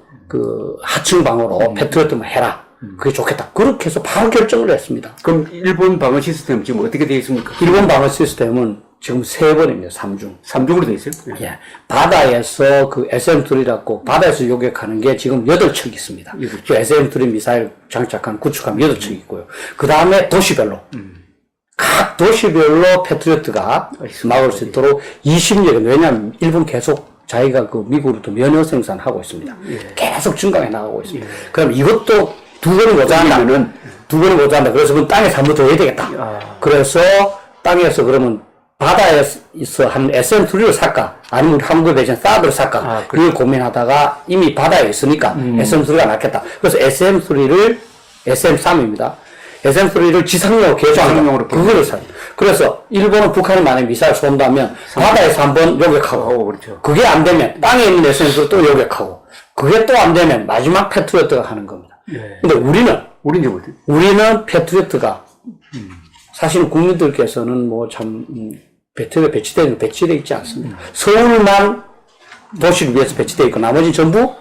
하층 방어로 패트리어트만 해라. 그게 좋겠다. 그렇게 해서 바로 결정을 했습니다. 그럼 일본 방어 시스템 지금 어떻게 되어 있습니까? 일본 방어 시스템은 지금 3번입니다. 3중. 3중으로 되어 있어요? 예. 바다에서 SM3라고, 바다에서 요격하는 게 지금 8척 있습니다. 그 SM3 미사일 장착한 구축함 8척 있고요. 그 다음에 도시별로. 각 도시별로 패트리어트가 막을 수 있도록 20년, 왜냐하면 일본 계속 자기가 미국으로부터 면허 생산하고 있습니다. 계속 증강해 나가고 있습니다. 그럼 이것도 2번이 모자란다. 2번이 모자란다. 그래서 그건 땅에서 한 번 더 해야 되겠다. 그래서 땅에서 그러면 바다에서 한 SM3를 살까? 아니면 한국에 배신 사드를 살까? 이걸 고민하다가 이미 바다에 있으니까 SM3가 낫겠다. 그래서 SM3입니다. SM3를 지상용으로 개조한다. 그거를 사. 그래서 일본은 북한이 만약에 미사일 쏜다면 바다에서 한번 요격하고, 그렇죠. 그게 안 되면 땅에 있는 SM3를 또 요격하고, 그게 또 안 되면 마지막 패트리어트가 하는 겁니다. 근데 우리는 패트리어트가 사실 국민들께서는 배치되어 있지 않습니다. 서울만 도시를 위해서 배치되어 있고 나머지 전부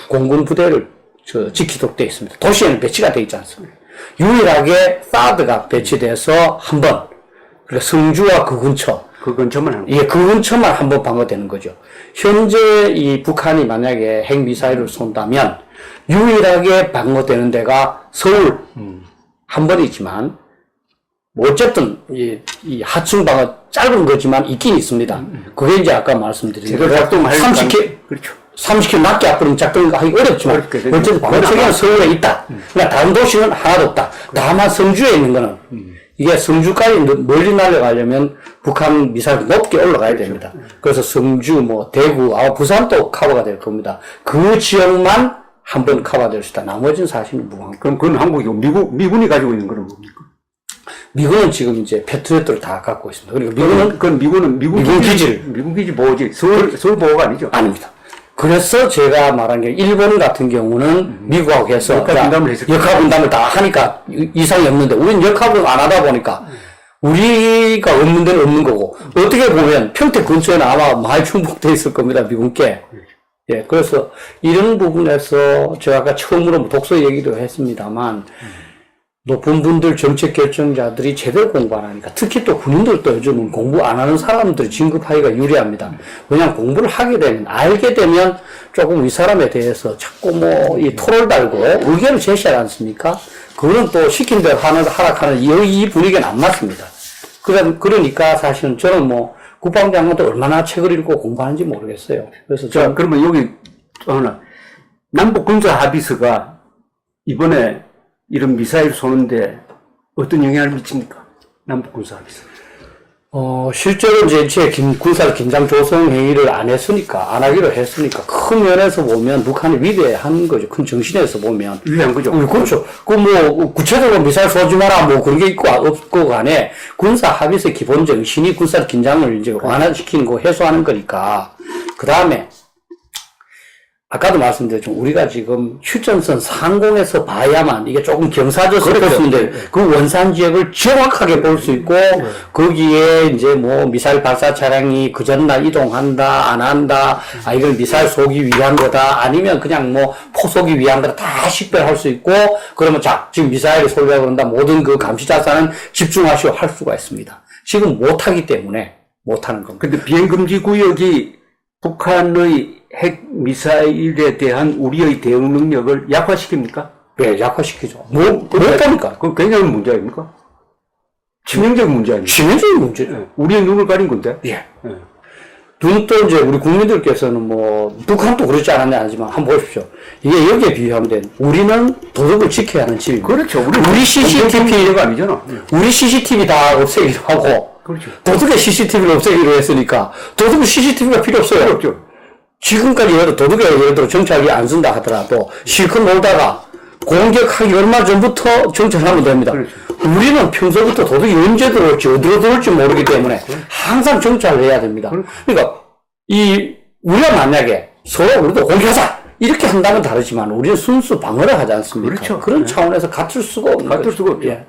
공군 부대를 지키도록 되어 있습니다. 도시에는 배치가 되어 있지 않습니다. 유일하게 사드가 배치돼서 한 번, 그러니까 성주와 그 근처, 그 근처만 하는 예, 그 근처만 한 번 방어되는 거죠. 현재 이 북한이 만약에 핵미사일을 쏜다면 유일하게 방어되는 데가 서울 한 번이지만 뭐 어쨌든 이 하층 방어 짧은 거지만 있긴 있습니다. 그게 이제 아까 말씀드린 제대로 작동할 30km, 그렇죠. 30km 낮게 앞으로 작동하기 어렵지만 어쨌든 방어 체계는 서울에 있다. 그러니까 다른 도시는 하나도 없다. 다만 성주에 있는 거는 이게 성주까지 멀리 날아가려면 북한 미사일이 높게 올라가야 됩니다. 그래서 성주, 뭐 대구, 부산도 커버가 될 겁니다. 그 지역만 한 번 커버될 수 있다. 나머지는 사실은 무방. 그럼 그건 한국이고 미군이 가지고 있는 거는 뭡니까? 미군은 지금 이제 패트리어트를 다 갖고 있습니다. 그러니까 미군 기지를 미군 기지 보호지 서울 보호가 아니죠? 아닙니다. 그래서 제가 말한 게 일본 같은 경우는 미국하고 해서 역할 분담을 다 하니까 이상이 없는데 우리는 역할 분담 안 하다 보니까 우리가 없는 데는 없는 거고 어떻게 보면 평택 근처에는 아마 많이 충족돼 있을 겁니다. 미군께. 예, 그래서 이런 부분에서 제가 아까 처음으로 독서 얘기도 했습니다만 높은 분들 정책 결정자들이 제대로 공부 안 하니까 특히 또 군인들도 요즘은 공부 안 하는 사람들이 진급하기가 유리합니다. 왜냐하면 공부를 하게 되면 알게 되면 조금 이 사람에 대해서 자꾸 뭐 이 토를 달고 의견을 제시하지 않습니까? 그거는 또 시킨 대로 하락하는 이 분위기는 안 맞습니다. 그러니까 사실은 저는 뭐 국방장관도 얼마나 책을 읽고 공부하는지 모르겠어요. 그래서 자, 그러면 여기 또 하나 남북 군사 합의서가 이번에 이런 미사일 쏘는데 어떤 영향을 미칩니까? 남북 군사 합의서. 실제로 이제 군사 긴장 조성 회의를 안 하기로 했으니까 큰 면에서 보면 북한이 위대한 거죠. 큰 정신에서 보면. 위대한 거죠. 그렇죠. 구체적으로 미사일 쏘지 마라 뭐 그런 게 있고 없고 간에 군사 합의서의 기본 정신이 군사 긴장을 이제 완화시키는 거 해소하는 거니까. 그 다음에 아까도 말씀드렸지만 우리가 지금 휴전선 상공에서 봐야만 이게 조금 경사져서 볼 수 있는데 그 원산 지역을 정확하게 볼 수 있고 거기에 이제 뭐 미사일 발사 차량이 그 전날 이동한다 안 한다 이걸 미사일 쏘기 위한 거다 아니면 그냥 뭐 포 쏘기 위한 거다 다 식별할 수 있고 그러면 자 지금 미사일이 쏘려고 그런다 모든 그 감시 자산은 집중하시오 할 수가 있습니다. 지금 못하기 때문에 못하는 겁니다. 근데 비행금지 구역이 북한의 핵 미사일에 대한 우리의 대응 능력을 약화시킵니까? 네, 약화시키죠. 못 보니까. 그건 굉장히 문제 아닙니까? 치명적인 문제 아닙니까? 치명적인 문제죠. 네. 우리의 눈을 가린 건데. 예. 네. 또 이제 우리 국민들께서는 뭐, 북한도 그렇지 않았냐 하지만 한번 보십시오. 이게 여기에 비유하면 우리는 도덕을 지켜야 하는 집입니다. 그렇죠. 우리 CCTV가 아니잖아. 우리 CCTV 다 없애기로 하고, 그렇죠. 도덕의 CCTV를 없애기로 했으니까, 도덕은 CCTV가 필요 없어요. 필요 없죠. 지금까지 예를 들어 정찰기 안 쓴다 하더라도 실컷 놀다가 공격하기 얼마 전부터 정찰하면 됩니다. 그렇죠. 우리는 평소부터 도둑이 언제 들어올지 어디로 들어올지 모르기 때문에 항상 정찰을 해야 됩니다. 그러니까 우리가 만약에 서로 우리도 공격하자 이렇게 한다면 다르지만 우리는 순수 방어를 하지 않습니까? 그렇죠. 그런 차원에서 같을 수가 없는 같을 수가 없죠. 예.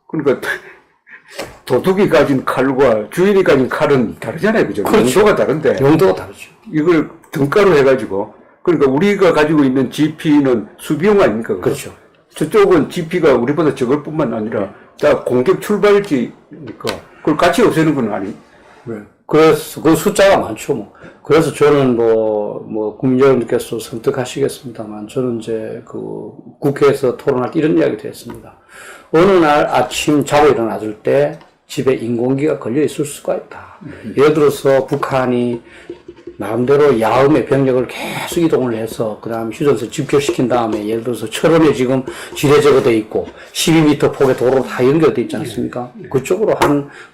그러니까 도둑이 가진 칼과 주인이 가진 칼은 다르잖아요. 그죠? 그렇죠. 용도가 다른데. 용도가 다르죠. 이걸 등가로 해가지고, 그러니까 우리가 가지고 있는 GP는 수비용 아닙니까? 그거? 그렇죠. 저쪽은 GP가 우리보다 적을 뿐만 아니라 다 공격 출발지니까 그걸 같이 없애는 건 아니. 네. 그래서 그 숫자가 많죠. 뭐. 그래서 저는 국민 여러분께서 선택하시겠습니다만 저는 이제 국회에서 토론할 때 이런 이야기도 했습니다. 어느 날 아침 자고 일어났을 때 집에 인공기가 걸려 있을 수가 있다. 예를 들어서 북한이 나름대로 야음의 병력을 계속 이동을 해서 그 다음 휴전선 집결시킨 다음에 예를 들어서 철원에 지금 지뢰 제거돼 있고 12m 폭의 도로 다 연결돼 있지 않습니까? 그쪽으로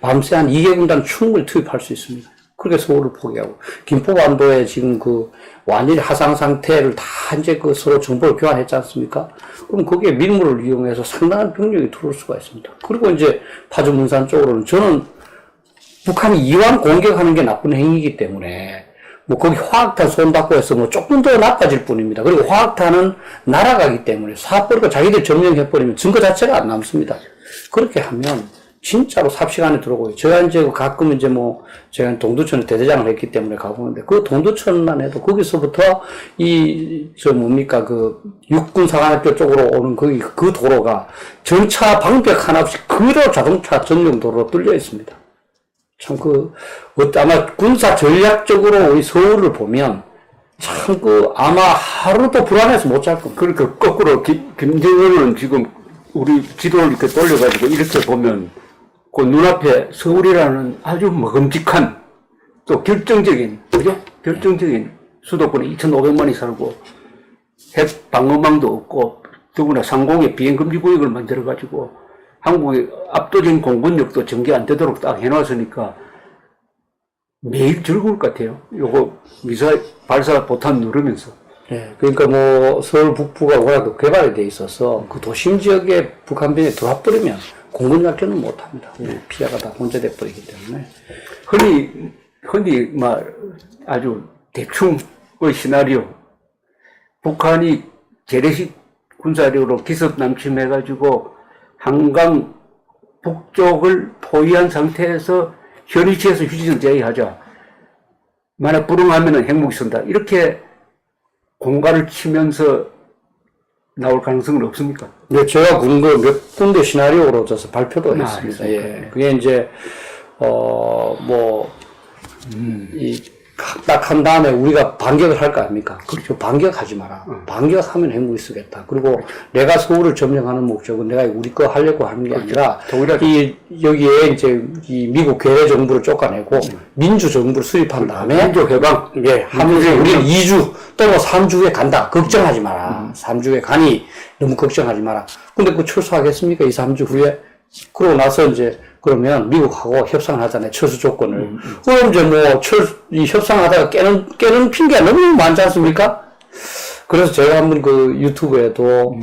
밤새 한 2개 군단 충분히 투입할 수 있습니다. 그렇게 서울을 포기하고 김포반도에 지금 완전히 하상 상태를 다 이제 서로 정보를 교환했지 않습니까? 그럼 거기에 밀물을 이용해서 상당한 병력이 들어올 수가 있습니다. 그리고 이제 파주 문산 쪽으로는 저는 북한이 이왕 공격하는 게 나쁜 행위이기 때문에 거기 화학탄 쏜다고 해서 조금 더 나빠질 뿐입니다. 그리고 화학탄은 날아가기 때문에 쏴버리고 자기들 점령해버리면 증거 자체가 안 남습니다. 그렇게 하면 진짜로 삽시간에 들어오고요. 제가 이제 가끔 이제 뭐, 제가 동두천에 대대장을 했기 때문에 가보는데, 그 동두천만 해도 거기서부터 뭡니까, 육군사관학교 쪽으로 오는 그 도로가 전차 방벽 하나 없이 그대로 자동차 전용 도로로 뚫려 있습니다. 참 아마 군사 전략적으로 우리 서울을 보면, 참 아마 하루도 불안해서 못 잘 겁니다. 그러니까 거꾸로 김정은은 지금 우리 지도를 이렇게 돌려가지고 이렇게 보면 그 눈앞에 서울이라는 아주 먹음직한 또 결정적인, 그죠? 결정적인 수도권에 2,500만이 살고 핵 방어망도 없고 더구나 상공에 비행금지구역을 만들어가지고 한국의 압도적인 공군력도 전개 안 되도록 딱 해놨으니까 매일 즐거울 것 같아요. 요거 미사일 발사 포탄 누르면서. 예, 그러니까 뭐 서울 북부가 워낙 개발이 돼 있어서 그 도심 지역에 북한병이 들어와버리면 공군 작전은 못합니다. 피해가 다 혼재돼 버리기 때문에. 흔히 아주 대충의 시나리오. 북한이 재래식 군사력으로 기습 남침해가지고 한강 북쪽을 포위한 상태에서 현위치에서 휴지를 제의하자. 만약 불응하면은 핵무기 쓴다. 이렇게 공갈을 치면서 나올 가능성은 없습니까? 네, 제가 몇 군데 시나리오로 져서 발표도 했습니다. 예. 그게 이제, 딱 한 다음에 우리가 반격을 할 거 아닙니까? 그렇죠. 반격하지 마라. 반격하면 핵무기 쓰겠다. 그리고 내가 서울을 점령하는 목적은 내가 우리 거 하려고 하는 게 아니라, 여기에 이제 이 미국 괴뢰 정부를 쫓아내고, 민주 정부를 수립한 다음에, 민족 해방. 예, 하면서 우리는 2주 또는 3주 후에 간다. 걱정하지 마라. 3주 후에 가니 너무 걱정하지 마라. 근데 철수하겠습니까? 2, 3주 후에? 그러고 나서 이제, 그러면 미국하고 협상을 하잖아요. 철수 조건을. 그럼 이제 이 협상하다가 깨는 핑계가 너무 많지 않습니까? 그래서 제가 한번 유튜브에도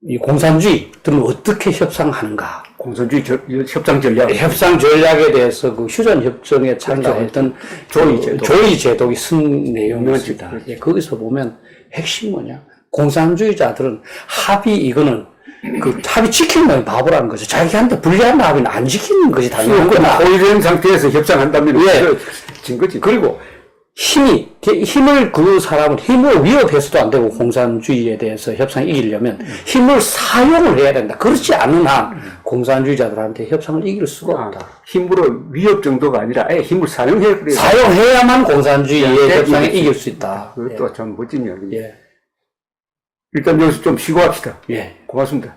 이 공산주의들은 어떻게 협상하는가. 공산주의 협상 전략. 협상 전략에 대해서 휴전 협정에 참가했던 조이 제독이 쓴 내용이었습니다. 예, 거기서 보면 핵심이 뭐냐. 공산주의자들은 이거는 합의 지키는 바보라는 거죠. 자기한테 불리한 합의는 안 지키는 것이 당연한 거다. 포위된 상태에서 협상한다면 진 거지. 그리고 그 사람은 힘을 위협해서도 안 되고 공산주의에 대해서 협상을 이기려면 힘을 사용을 해야 된다. 그렇지 않은 한 공산주의자들한테 협상을 이길 수가 없다. 힘으로 위협 정도가 아니라 아예 힘을 사용해야만 공산주의의 협상에 이길 수 있다. 그것도 참 멋진 이야기입니다. 예. 일단 여기서 좀 쉬고 합시다. 예. 고맙습니다.